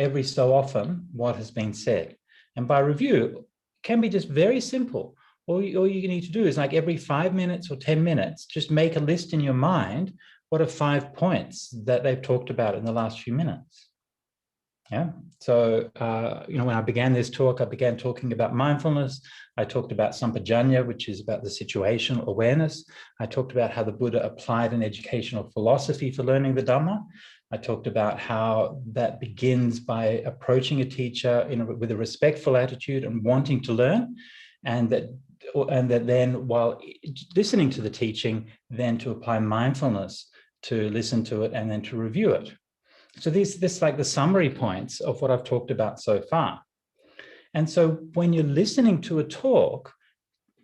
every so often what has been said. And by review, it can be just very simple. All you need to do is like every 5 minutes or 10 minutes, just make a list in your mind. What are 5 points that they've talked about in the last few minutes? Yeah. So, when I began this talk, I began talking about mindfulness. I talked about sampajanya, which is about the situational awareness. I talked about how the Buddha applied an educational philosophy for learning the Dhamma. I talked about how that begins by approaching a teacher with a respectful attitude and wanting to learn, and that then, while listening to the teaching, then to apply mindfulness to listen to it and then to review it. So this like the summary points of what I've talked about so far. And so when you're listening to a talk,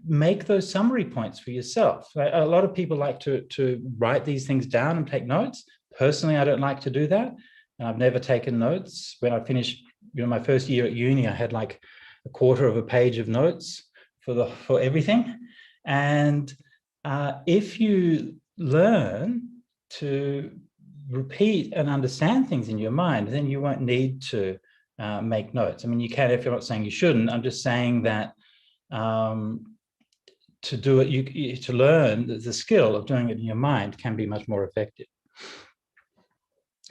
make those summary points for yourself. A lot of people like to write these things down and take notes. Personally, I don't like to do that. And I've never taken notes. When I finished, my first year at uni, I had like a quarter of a page of notes for everything. And if you learn to repeat and understand things in your mind, then you won't need to make notes. I mean, you can if you're not saying you shouldn't. I'm just saying that to do it, to learn the skill of doing it in your mind can be much more effective.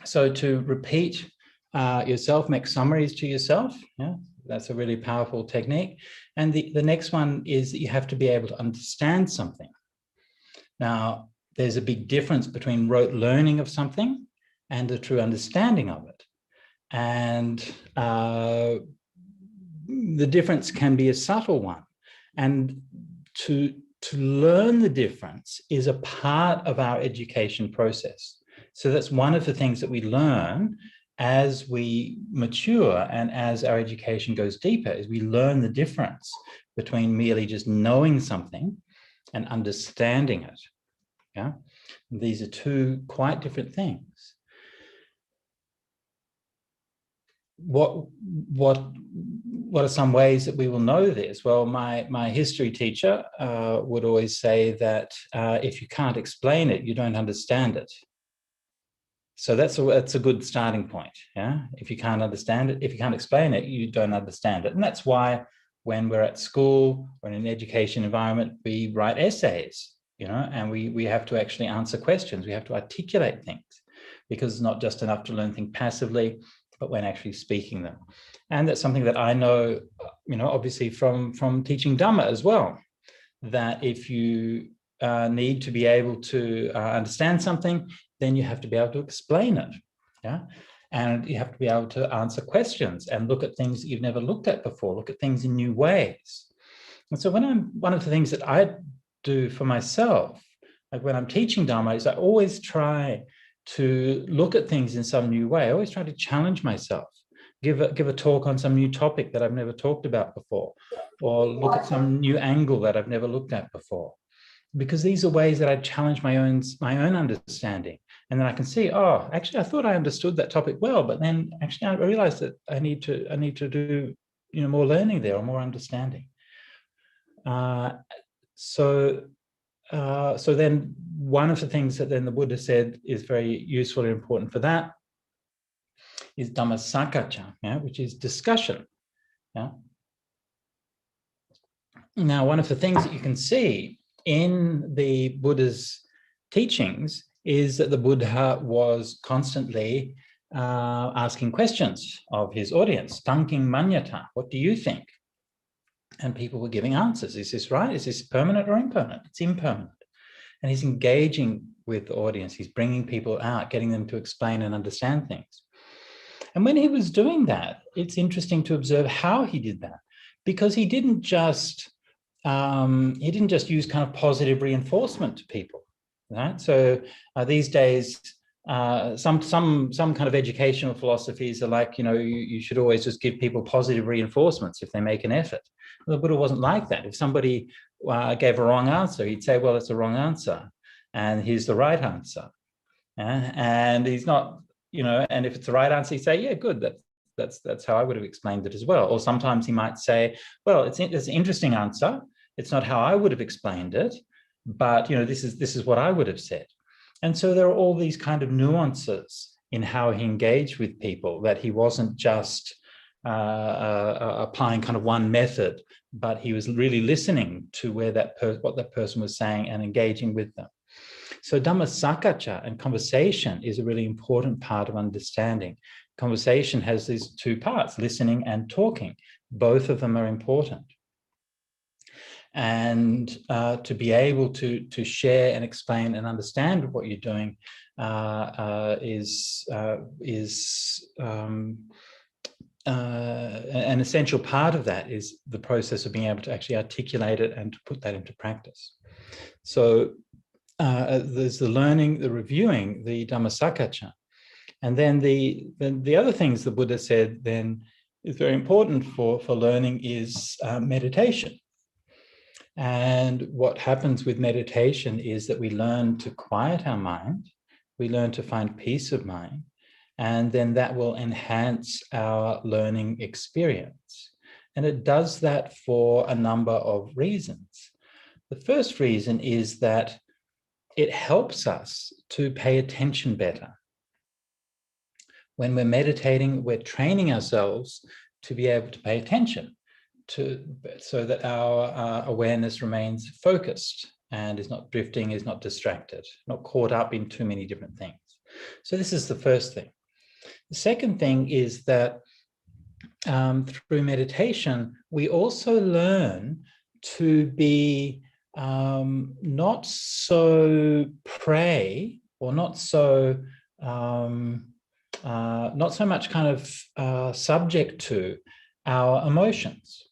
So to repeat yourself, make summaries to yourself. Yeah, that's a really powerful technique. And the next one is that you have to be able to understand something. Now, there's a big difference between rote learning of something and the true understanding of it. And the difference can be a subtle one. And to learn the difference is a part of our education process. So that's one of the things that we learn as we mature and as our education goes deeper, is we learn the difference between merely just knowing something and understanding it. Yeah, these are two quite different things. What are some ways that we will know this? Well, my history teacher would always say that if you can't explain it, you don't understand it. So that's a good starting point. Yeah, if you can't understand it, if you can't explain it, you don't understand it, and that's why when we're at school or in an education environment, we write essays. And we have to actually answer questions. We have to articulate things, because it's not just enough to learn things passively, but when actually speaking them. And that's something that I know, obviously from teaching Dhamma as well, that if you need to be able to understand something, then you have to be able to explain it. Yeah. And you have to be able to answer questions and look at things that you've never looked at before, look at things in new ways. And so one of the things that I do for myself, like when I'm teaching Dhamma, is I always try to look at things in some new way. I always try to challenge myself, give a talk on some new topic that I've never talked about before, or look at some new angle that I've never looked at before, because these are ways that I challenge my own understanding. And then I can see, oh, actually, I thought I understood that topic well, but then actually I realized that I need to do more learning there, or more understanding. So then one of the things that then the Buddha said is very useful and important for that is Dhammasakacha, which is discussion. Yeah. Now, one of the things that you can see in the Buddha's teachings is that the Buddha was constantly asking questions of his audience. Tanking manyata, what do you think? And people were giving answers. Is this right? Is this permanent or impermanent? It's impermanent. And he's engaging with the audience. He's bringing people out, getting them to explain and understand things. And when he was doing that, it's interesting to observe how he did that, because he didn't just use kind of positive reinforcement to people. right? So these days, some kind of educational philosophies are like, you should always just give people positive reinforcements if they make an effort. Well, the Buddha wasn't like that. If somebody gave a wrong answer, he'd say, well, it's a wrong answer, and here's the right answer. And he's not, and if it's the right answer, he'd say, yeah, good, that's how I would have explained it as well. Or sometimes he might say, well, it's an interesting answer. It's not how I would have explained it, but this is what I would have said. And so there are all these kind of nuances in how he engaged with people, that he wasn't just applying kind of one method, but he was really listening to what that person was saying and engaging with them. So Dhamma Sakacha and conversation is a really important part of understanding. Conversation has these two parts, listening and talking. Both of them are important. And to be able to share and explain and understand what you're doing is an essential part of that is the process of being able to actually articulate it and to put that into practice. So there's the learning, the reviewing, the Dhammasakacha. And then the other things the Buddha said then is very important for learning is meditation. And what happens with meditation is that we learn to quiet our mind, we learn to find peace of mind, and then that will enhance our learning experience. And it does that for a number of reasons. The first reason is that it helps us to pay attention better. When we're meditating, we're training ourselves to be able to pay attention, so that our awareness remains focused and is not drifting, is not distracted, not caught up in too many different things. So this is the first thing. The second thing is that through meditation, we also learn to be not so prey, or not so much kind of subject to our emotions.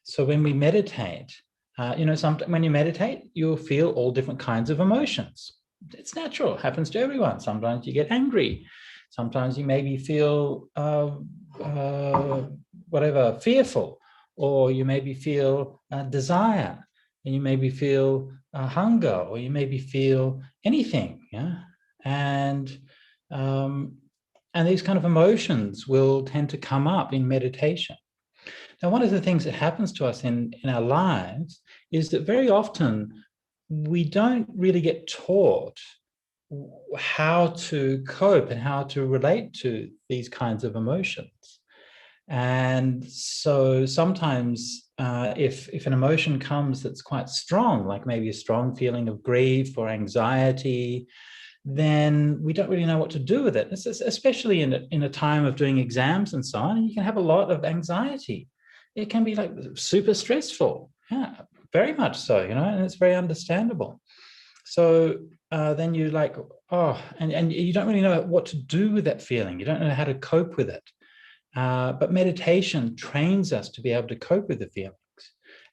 So when we meditate, when you meditate, you'll feel all different kinds of emotions. It's natural, it happens to everyone. Sometimes you get angry. Sometimes you maybe feel fearful, or you maybe feel desire, and you maybe feel hunger, or you maybe feel anything. Yeah, and these kind of emotions will tend to come up in meditation. Now, one of the things that happens to us in our lives is that very often we don't really get taught how to cope and how to relate to these kinds of emotions. And so sometimes if an emotion comes that's quite strong, like maybe a strong feeling of grief or anxiety, then we don't really know what to do with it, especially in a time of doing exams and so on. You can have a lot of anxiety. It can be like super stressful, yeah, very much so, and it's very understandable. So then you're like, and you don't really know what to do with that feeling. You don't know how to cope with it. But meditation trains us to be able to cope with the feelings.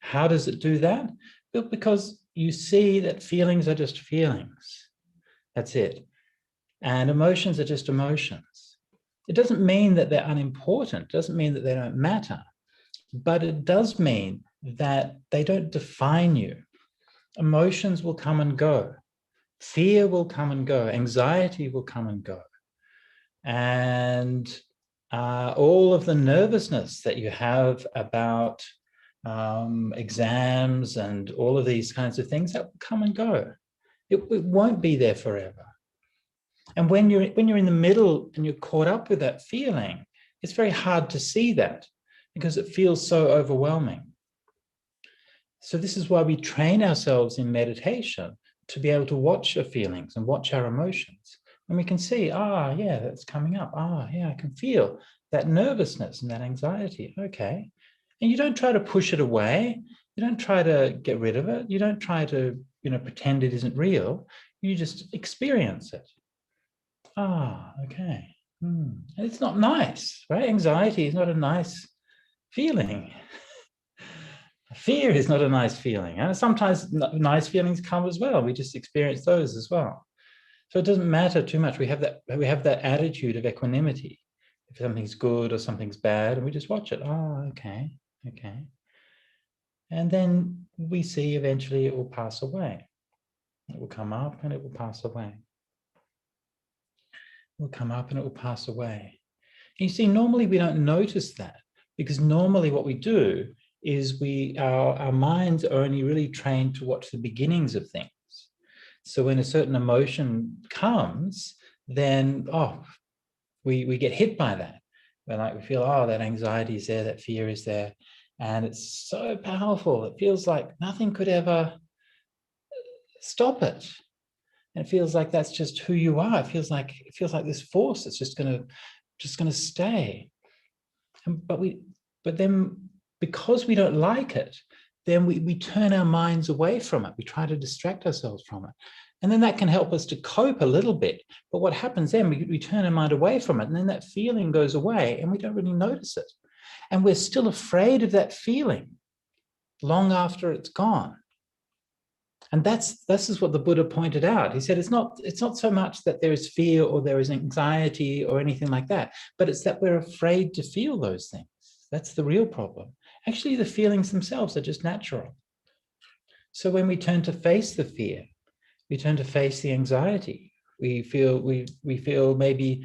How does it do that? Well, because you see that feelings are just feelings. That's it. And emotions are just emotions. It doesn't mean that they're unimportant. It doesn't mean that they don't matter. But it does mean that they don't define you. Emotions will come and go. Fear will come and go. Anxiety will come and go. And all of the nervousness that you have about exams and all of these kinds of things, that will come and go. It won't be there forever. And when you're in the middle and you're caught up with that feeling, it's very hard to see that because it feels so overwhelming. So this is why we train ourselves in meditation to be able to watch our feelings and watch our emotions. And we can see, yeah, that's coming up. Yeah, I can feel that nervousness and that anxiety. Okay. And you don't try to push it away. You don't try to get rid of it. You don't try to, pretend it isn't real. You just experience it. Okay. And it's not nice, right? Anxiety is not a nice feeling. Fear is not a nice feeling. And sometimes nice feelings come as well. We just experience those as well. So it doesn't matter too much. We have that attitude of equanimity. If something's good or something's bad, and we just watch it. Oh, okay. And then we see eventually it will pass away. It will come up and it will pass away. It will come up and it will pass away. And you see, normally we don't notice that, because normally what we do is our minds are only really trained to watch the beginnings of things. So when a certain emotion comes, then we get hit by that. We feel, that anxiety is there, that fear is there, and it's so powerful. It feels like nothing could ever stop it. And it feels like that's just who you are. It feels like this force that's just gonna stay. But then, because we don't like it, then we turn our minds away from it. We try to distract ourselves from it. And then that can help us to cope a little bit. But what happens then, we turn our mind away from it, and then that feeling goes away and we don't really notice it. And we're still afraid of that feeling long after it's gone. And this is what the Buddha pointed out. He said it's not so much that there is fear or there is anxiety or anything like that, but it's that we're afraid to feel those things. That's the real problem. Actually, the feelings themselves are just natural. So when we turn to face the fear, we turn to face the anxiety, we feel maybe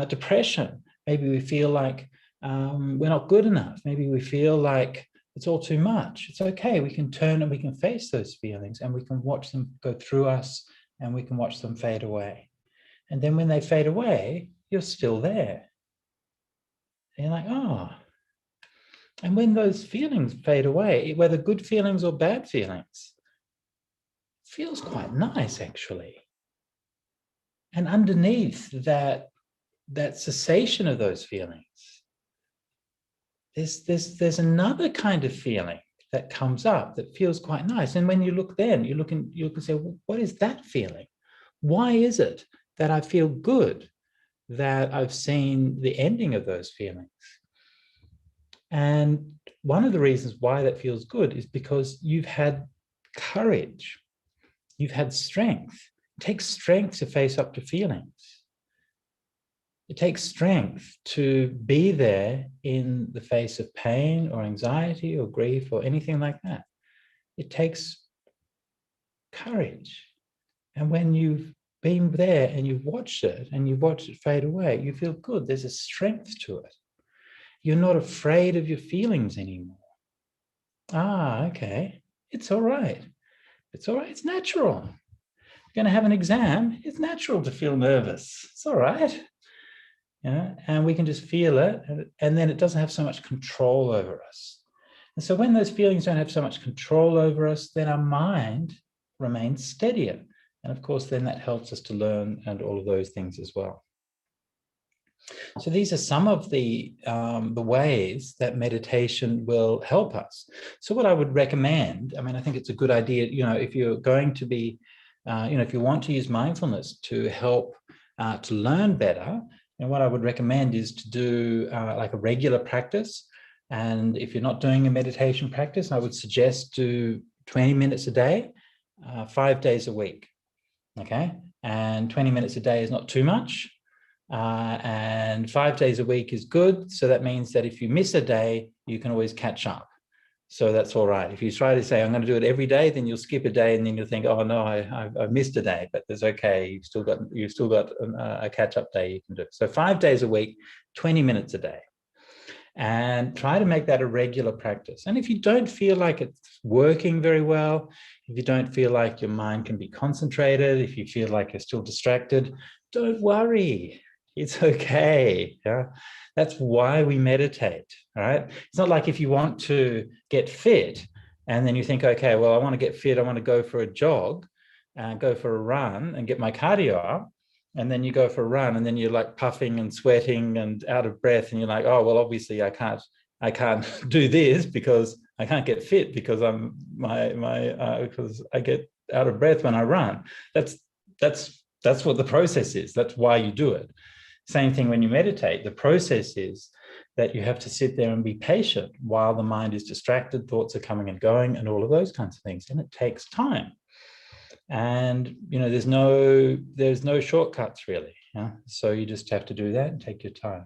depression, maybe we feel like we're not good enough, maybe we feel like it's all too much. It's okay. We can turn and we can face those feelings, and we can watch them go through us, and we can watch them fade away. And then when they fade away, you're still there. And you're like, And when those feelings fade away, whether good feelings or bad feelings, it feels quite nice, actually. And underneath that cessation of those feelings, there's another kind of feeling that comes up that feels quite nice. And when you look then, you look and say, well, what is that feeling? Why is it that I feel good, that I've seen the ending of those feelings? And one of the reasons why that feels good is because you've had courage, you've had strength. It takes strength to face up to feelings. It takes strength to be there in the face of pain or anxiety or grief or anything like that. It takes courage. And when you've been there and you've watched it and you've watched it fade away, you feel good. There's a strength to it. You're not afraid of your feelings anymore. Okay. It's all right. It's all right. It's natural. You're going to have an exam. It's natural to feel nervous. It's all right. And we can just feel it, and then it doesn't have so much control over us. And so when those feelings don't have so much control over us, then our mind remains steadier. And of course, then that helps us to learn and all of those things as well. So these are some of the ways that meditation will help us. So what I would recommend, I think it's a good idea, if you're going to be, if you want to use mindfulness to help to learn better, and what I would recommend is to do like a regular practice. And if you're not doing a meditation practice, I would suggest do 20 minutes a day, 5 days a week. Okay. And 20 minutes a day is not too much. And 5 days a week is good. So that means that if you miss a day, you can always catch up. So that's all right. If you try to say, I'm going to do it every day, then you'll skip a day and then you'll think, oh no, I've missed a day, but that's okay. You've still got a catch-up day you can do. So 5 days a week, 20 minutes a day. And try to make that a regular practice. And if you don't feel like it's working very well, if you don't feel like your mind can be concentrated, if you feel like you're still distracted, don't worry. It's okay. Yeah, that's why we meditate. Right? It's not like if you want to get fit and then you think, okay, well, I want to get fit. I want to go for a jog, go for a run and get my cardio up. And then you go for a run and then you're like puffing and sweating and out of breath. And you're like, oh, well, obviously I can't do this because I can't get fit because because I get out of breath when I run. That's what the process is. That's why you do it. Same thing when you meditate. The process is that you have to sit there and be patient while the mind is distracted, thoughts are coming and going, and all of those kinds of things. And it takes time. And there's no shortcuts really. Yeah? So you just have to do that and take your time.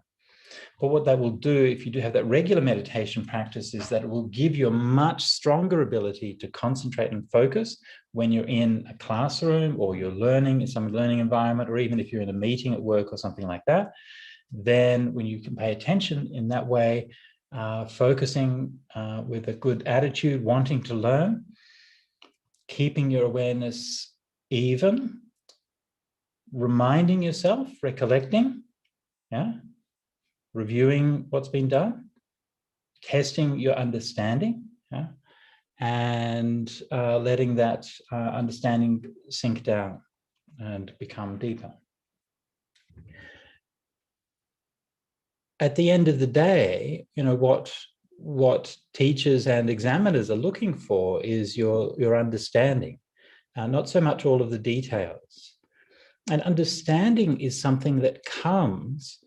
But what that will do, if you do have that regular meditation practice, is that it will give you a much stronger ability to concentrate and focus when you're in a classroom or you're learning in some learning environment, or even if you're in a meeting at work or something like that. Then when you can pay attention in that way, focusing with a good attitude, wanting to learn, keeping your awareness even, reminding yourself, recollecting, reviewing what's been done, testing your understanding, and letting that understanding sink down and become deeper. At the end of the day, what teachers and examiners are looking for is your understanding, not so much all of the details. And understanding is something that comes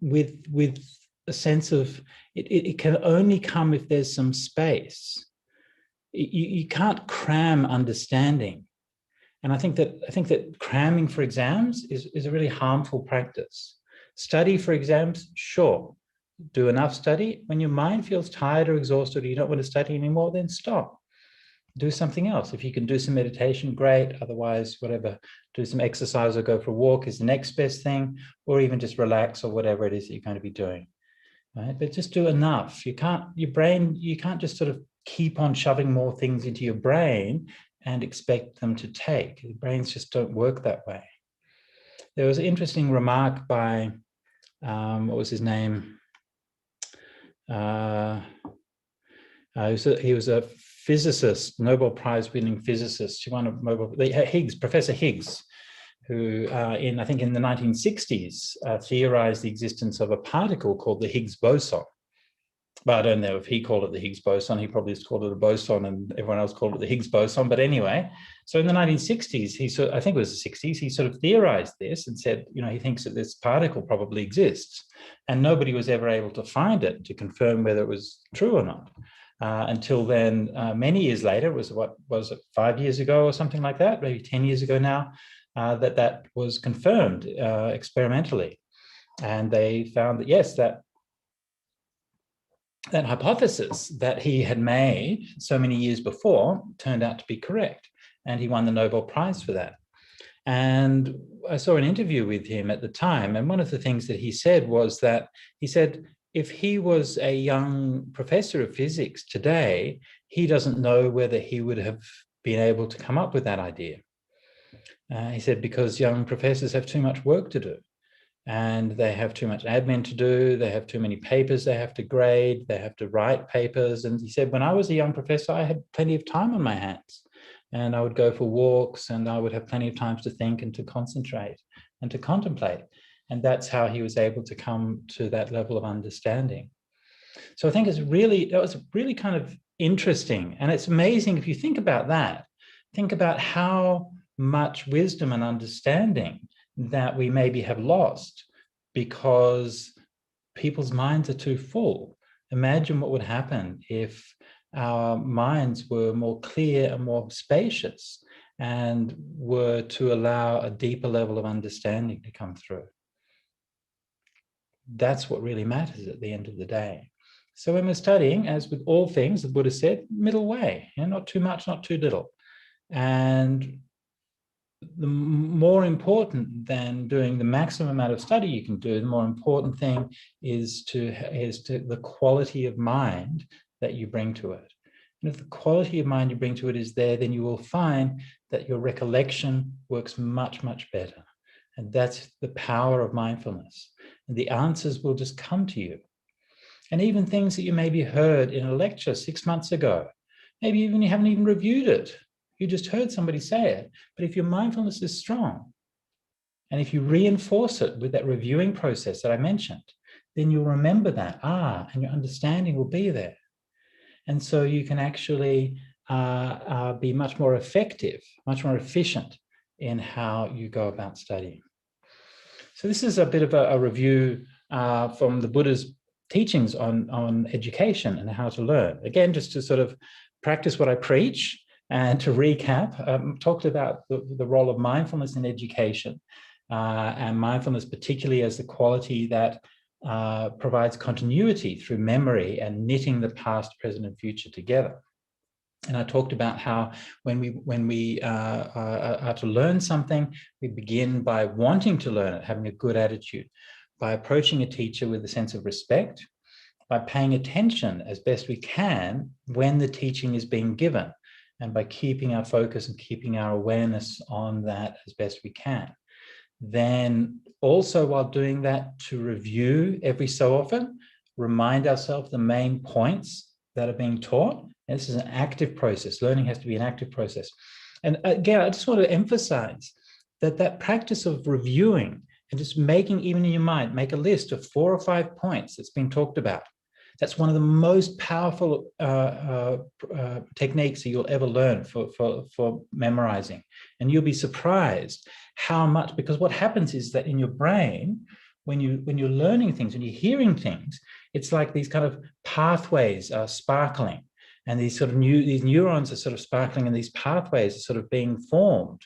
with a sense of, it can only come if there's some space. You can't cram understanding. And I think that cramming for exams is a really harmful practice. Study for exams, sure. Do enough study. When your mind feels tired or exhausted or you don't want to study anymore, then stop. Do something else. If you can do some meditation, great. Otherwise, whatever, do some exercise or go for a walk is the next best thing, or even just relax or whatever it is that you're going to be doing. Right? But just do enough. You can't just sort of keep on shoving more things into your brain and expect them to take. The brains just don't work that way. There was an interesting remark by, what was his name? He was a physicist, Nobel Prize winning physicist. He won Professor Higgs, who I think in the 1960s theorized the existence of a particle called the Higgs boson. But I don't know if he called it the Higgs boson. He probably just called it a boson and everyone else called it the Higgs boson. But anyway, so in the 1960s, I think it was the 60s, he sort of theorized this and said, he thinks that this particle probably exists. And nobody was ever able to find it to confirm whether it was true or not. Until then, many years later, it was, what was it, 5 years ago or something like that, maybe 10 years ago now, that was confirmed experimentally. And they found that, yes, that hypothesis that he had made so many years before turned out to be correct. And he won the Nobel Prize for that. And I saw an interview with him at the time. And one of the things that he said was that he said, if he was a young professor of physics today, he doesn't know whether he would have been able to come up with that idea. He said, because young professors have too much work to do. And they have too much admin to do, they have too many papers they have to grade, they have to write papers. And he said, when I was a young professor, I had plenty of time on my hands. And I would go for walks and I would have plenty of time to think and to concentrate and to contemplate. And that's how he was able to come to that level of understanding. So I think that was really kind of interesting. And it's amazing if you think about that, think about how much wisdom and understanding that we maybe have lost because people's minds are too full. Imagine what would happen if our minds were more clear and more spacious and were to allow a deeper level of understanding to come through. That's what really matters at the end of the day. So when we're studying, as with all things, the Buddha said, middle way, not too much, not too little. And the more important than doing the maximum amount of study you can do, the more important thing is the quality of mind that you bring to it. And if the quality of mind you bring to it is there, then you will find that your recollection works much, much better. And that's the power of mindfulness. And the answers will just come to you. And even things that you maybe heard in a lecture 6 months ago, maybe even you haven't even reviewed it. You just heard somebody say it. But if your mindfulness is strong, and if you reinforce it with that reviewing process that I mentioned, then you'll remember that, and your understanding will be there. And so you can actually be much more effective, much more efficient in how you go about studying. So this is a bit of a review from the Buddha's teachings on education and how to learn. Again, just to sort of practice what I preach and to recap, talked about the role of mindfulness in education, and mindfulness particularly as the quality that provides continuity through memory and knitting the past, present, and future together. And I talked about how when we are to learn something, we begin by wanting to learn it, having a good attitude, by approaching a teacher with a sense of respect, by paying attention as best we can when the teaching is being given, and by keeping our focus and keeping our awareness on that as best we can. Then also while doing that, to review every so often, remind ourselves the main points that are being taught. And this is an active process. Learning has to be an active process. And again, I just want to emphasize that practice of reviewing and just making, even in your mind, make a list of 4 or 5 points that's been talked about. That's one of the most powerful techniques that you'll ever learn for memorizing. And you'll be surprised how much, because what happens is that in your brain, when you're learning things, when you're hearing things, it's like these kind of pathways are sparkling, and these neurons are sort of sparkling, and these pathways are sort of being formed.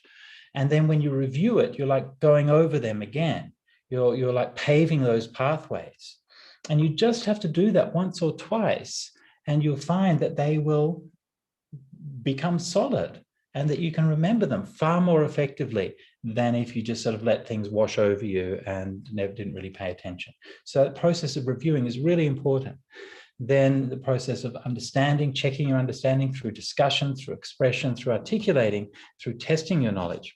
And then when you review it, you're like going over them again. You're like paving those pathways. And you just have to do that once or twice, and you'll find that they will become solid and that you can remember them far more effectively than if you just sort of let things wash over you and didn't really pay attention. So the process of reviewing is really important. Then the process of understanding, checking your understanding through discussion, through expression, through articulating, through testing your knowledge.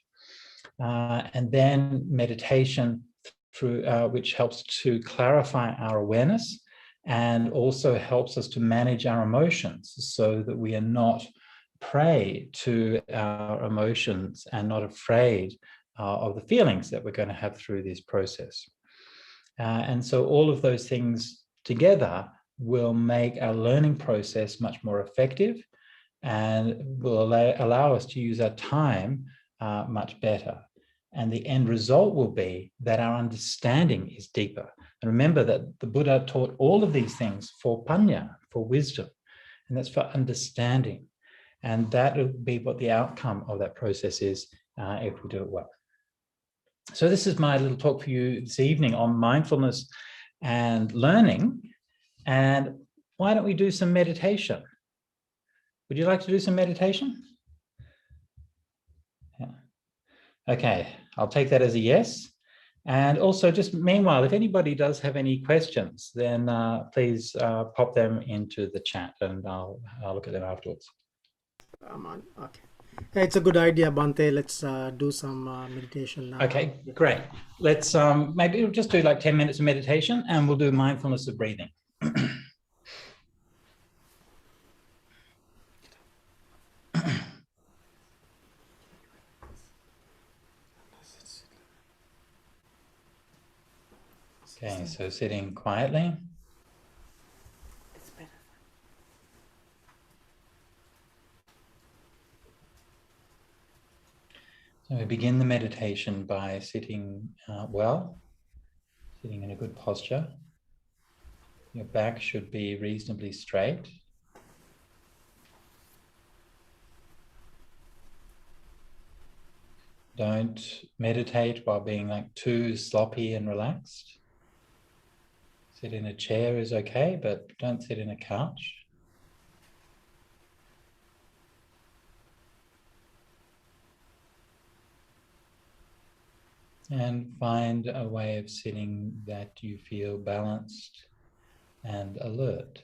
And then meditation, through which helps to clarify our awareness and also helps us to manage our emotions so that we are not prey to our emotions and not afraid of the feelings that we're going to have through this process. And so all of those things together will make our learning process much more effective and will allow us to use our time much better. And the end result will be that our understanding is deeper. And remember that the Buddha taught all of these things for panya, for wisdom, and that's for understanding. And that will be what the outcome of that process is if we do it well. So this is my little talk for you this evening on mindfulness and learning. And why don't we do some meditation? Would you like to do some meditation? Yeah. Okay, I'll take that as a yes. And also, just meanwhile, if anybody does have any questions, then please pop them into the chat and I'll look at them afterwards. Okay. Yeah, it's a good idea, Bhante. Let's do some meditation now. Okay, great. Let's maybe we'll just do like 10 minutes of meditation and we'll do mindfulness of breathing. Okay, so sitting quietly. So we begin the meditation by sitting well, sitting in a good posture. Your back should be reasonably straight. Don't meditate while being like too sloppy and relaxed. Sit in a chair is okay, but don't sit in a couch. And find a way of sitting that you feel balanced and alert.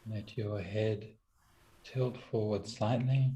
Let your head tilt forward slightly.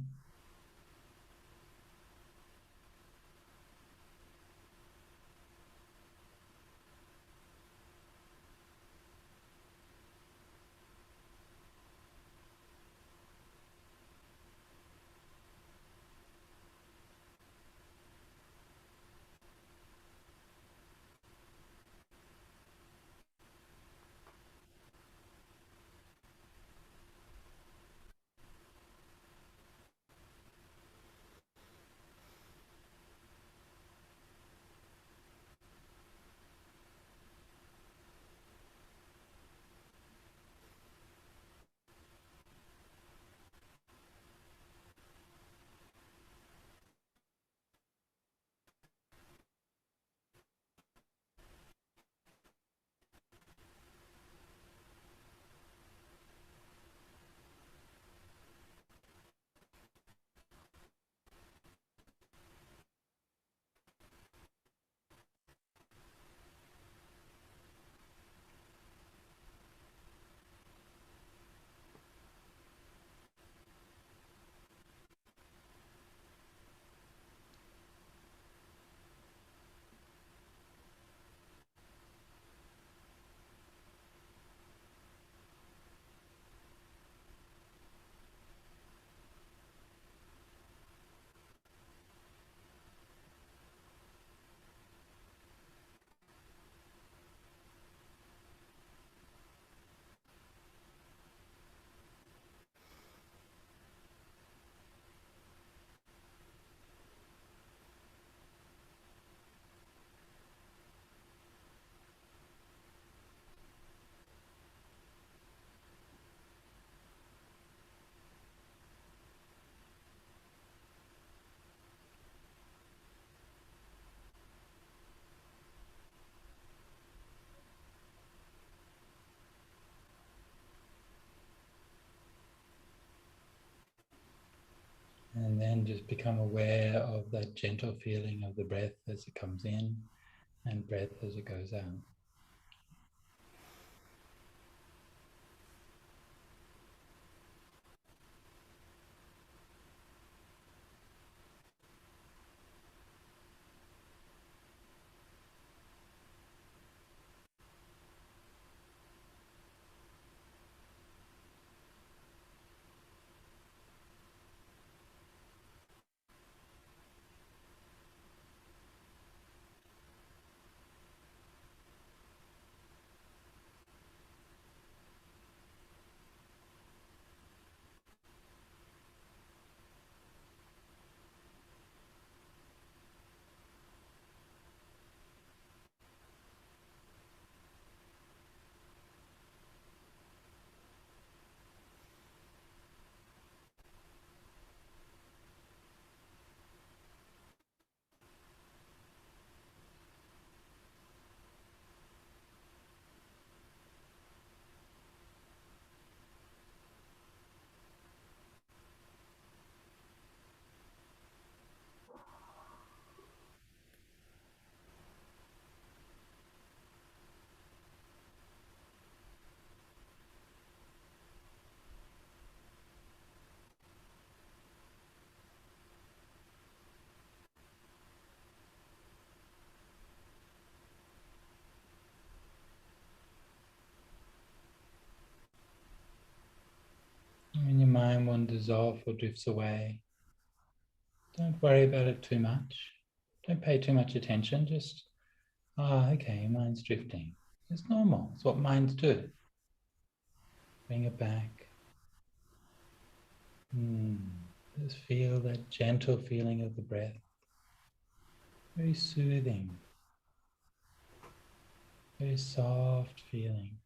And just become aware of that gentle feeling of the breath as it comes in and breath as it goes out. When your mind wanders off or drifts away, don't worry about it too much. Don't pay too much attention. Just, okay, mind's drifting. It's normal. It's what minds do. Bring it back. Just feel that gentle feeling of the breath. Very soothing. Very soft feeling.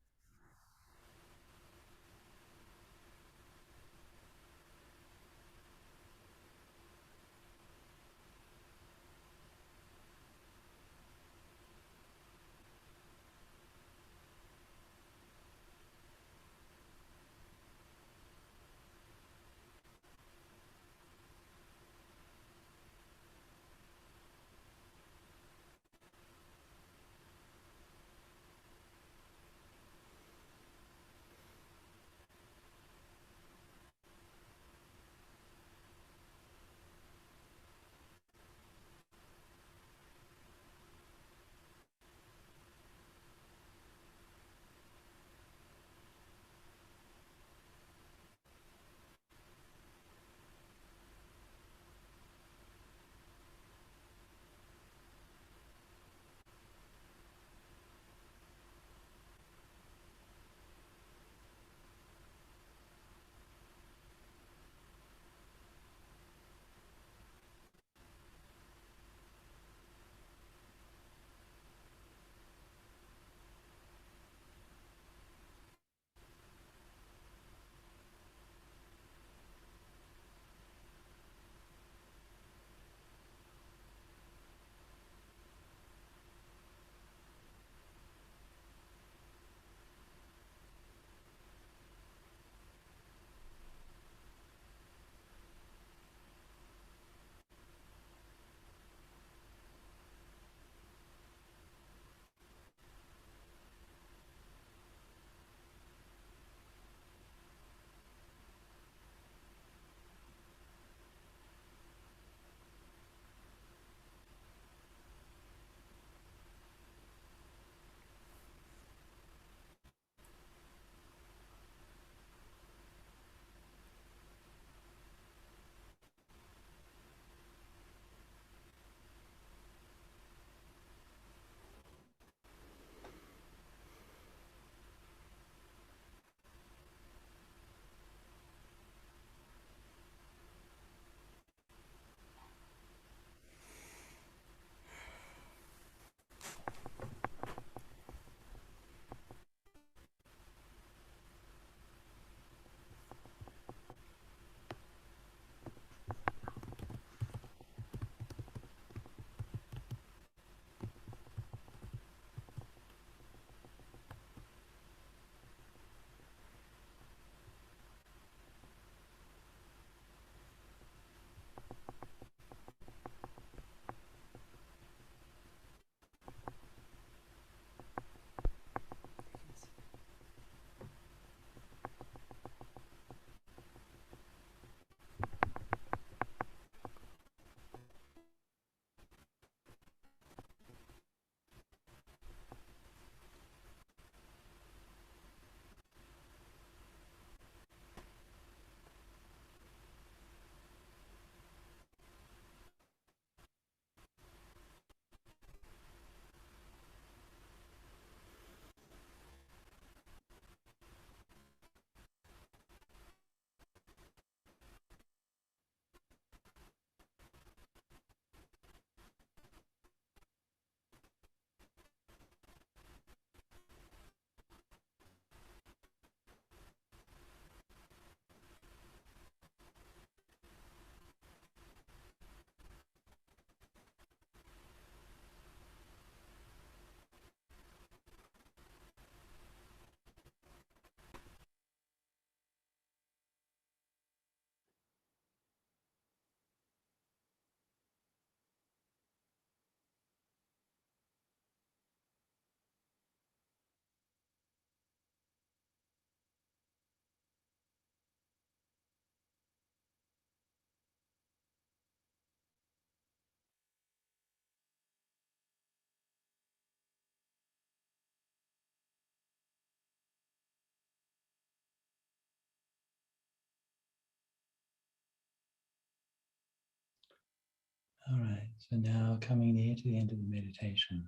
All right, so now coming near to the end of the meditation.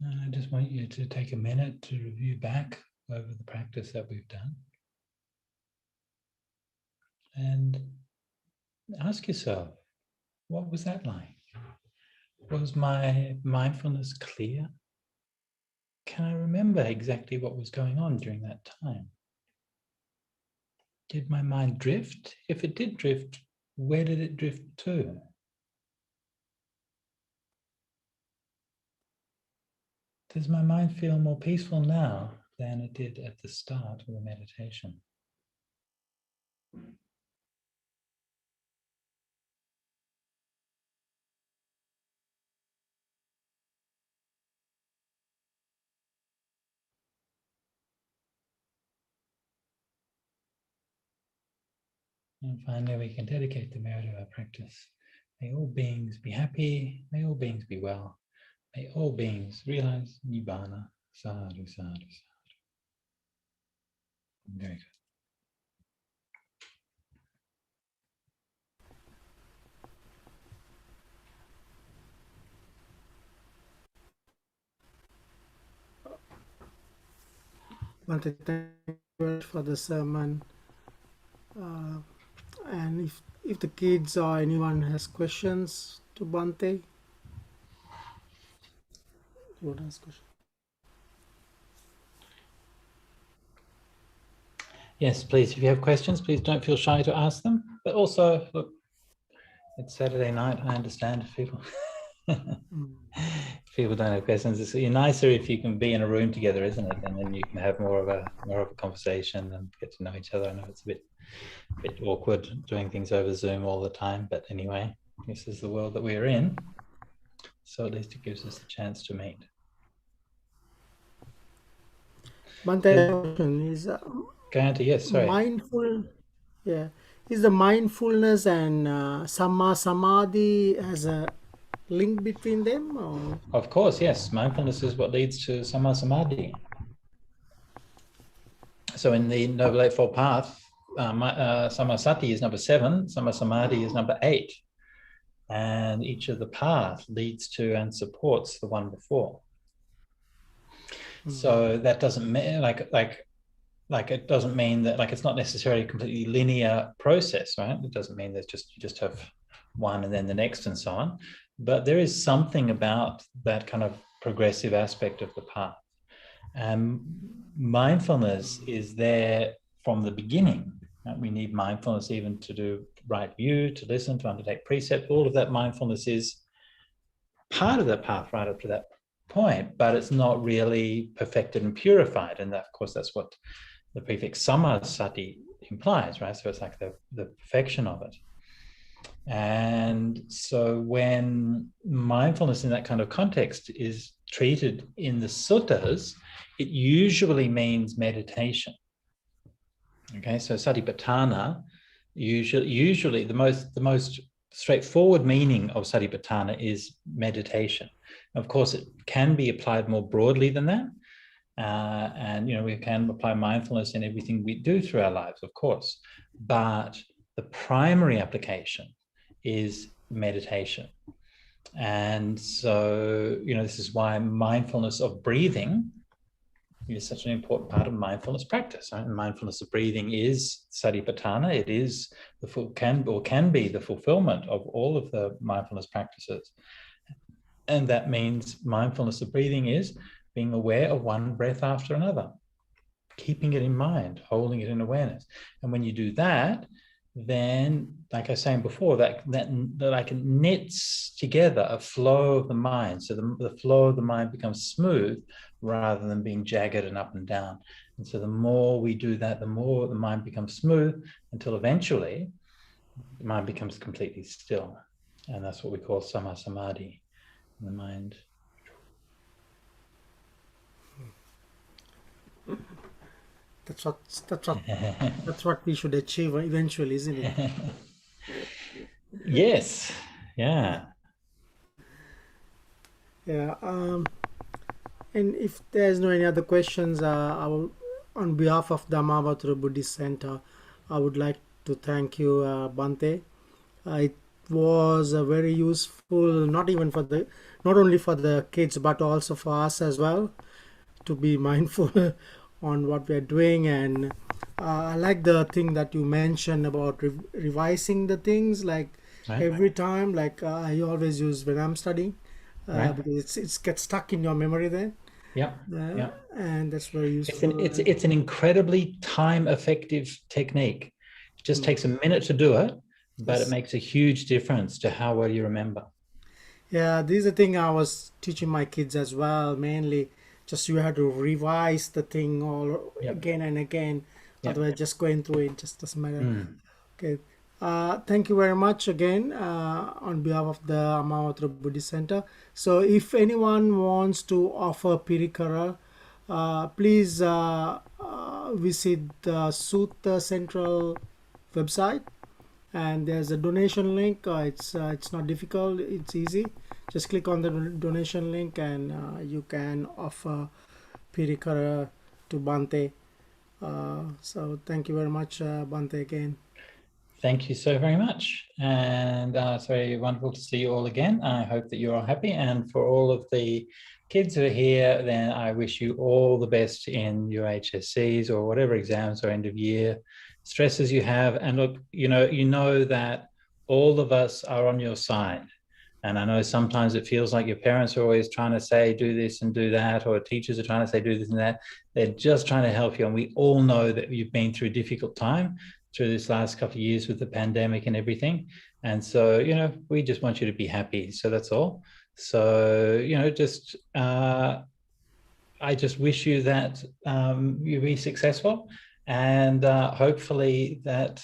And I just want you to take a minute to review back over the practice that we've done. And ask yourself, what was that like? Was my mindfulness clear? Can I remember exactly what was going on during that time? Did my mind drift? If it did drift, where did it drift to? Does my mind feel more peaceful now than it did at the start of the meditation? And finally, we can dedicate the merit of our practice. May all beings be happy. May all beings be well. May all beings realize Nibbana. Sadhu, sadhu, sadhu. Very good. Bhante, thank you very much for the sermon. And if the kids or anyone has questions to Bhante, you would ask questions. Yes, please, if you have questions, please don't feel shy to ask them. But also, look, it's Saturday night. I understand if people, if people don't have questions. It's nicer if you can be in a room together, isn't it? And then you can have more of a conversation and get to know each other. I know it's a bit awkward doing things over Zoom all the time, but anyway, this is the world that we're in. So at least it gives us the chance to meet. Bhante, question is Gayanta, yes, sorry. Is the mindfulness and Samma Samadhi has a link between them? Or? Of course, yes. Mindfulness is what leads to Samma Samadhi. So in the Noble Eightfold Path, Samma Sati is number 7, Samma Samadhi is number 8. And each of the path leads to and supports the one before. So that doesn't mean like it doesn't mean that it's not necessarily a completely linear process, right? It doesn't mean that you just have one and then the next and so on. But there is something about that kind of progressive aspect of the path. And mindfulness is there from the beginning. Right? We need mindfulness even to do right view, to listen, to undertake precept. All of that mindfulness is part of the path right up to that point, but it's not really perfected and purified. And that, of course, that's what the prefix Samma Sati implies, right? So it's like the perfection of it. And so when mindfulness in that kind of context is treated in the suttas, it usually means meditation. Okay, so satipatthana, usually the most straightforward meaning of satipatthana is meditation. Of course, it can be applied more broadly than that. And we can apply mindfulness in everything we do through our lives, of course. But the primary application is meditation. And so, this is why mindfulness of breathing is such an important part of mindfulness practice. Right? And mindfulness of breathing is satipatthana. It is can be the fulfillment of all of the mindfulness practices. And that means mindfulness of breathing is being aware of one breath after another, keeping it in mind, holding it in awareness. And when you do that, then, like I was saying before, that like it knits together a flow of the mind. So the flow of the mind becomes smooth rather than being jagged and up and down. And so the more we do that, the more the mind becomes smooth until eventually the mind becomes completely still. And that's what we call Samma Samadhi in the mind. That's what we should achieve eventually, isn't it? Yes. Yeah. Yeah. And if there's no any other questions, on behalf of the Dhamma Buddhist Center, I would like to thank you, Bante. It was very useful, not only for the kids, but also for us as well, to be mindful on what we're doing. And I like the thing that you mentioned about revising the things, like Right. every time, like I always use when I'm studying, Right. because it's gets stuck in your memory then. Yep. Yeah, and that's very It's useful. it's an incredibly time-effective technique. It just takes a minute to do it, but it Yes. makes a huge difference to how well you remember. Yeah, this is the thing I was teaching my kids as well. Mainly, just you have to revise the thing all Yep. again and again. Yep. Otherwise, just going through it just doesn't matter. Mm. Okay. Thank you very much again on behalf of the Amavatra Buddhist Center. So if anyone wants to offer Pirikara, please visit the Sutta Central website, and there's a donation link. It's not difficult, it's easy. Just click on the donation link and you can offer Pirikara to Bante. So thank you very much, Bante, again. Thank you so very much. And it's very wonderful to see you all again. I hope that you're all happy. And for all of the kids who are here, then I wish you all the best in your HSCs or whatever exams or end of year stresses you have. And look, you know that all of us are on your side. And I know sometimes it feels like your parents are always trying to say, do this and do that, or teachers are trying to say, do this and that. They're just trying to help you. And we all know that you've been through a difficult time through this last couple of years with the pandemic and everything. And so, we just want you to be happy. So that's all. So, I just wish you that you be successful. And hopefully that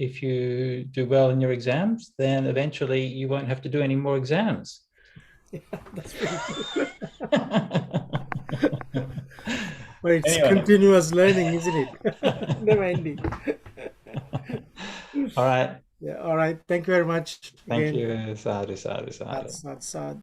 if you do well in your exams, then eventually you won't have to do any more exams. Yeah, that's pretty cool. But it's Anyway. continuous learning, isn't it? Never ending. All right. Yeah. All right. Thank you very much. Thank again. you. Sadhu, sadhu, sadhu. Sad.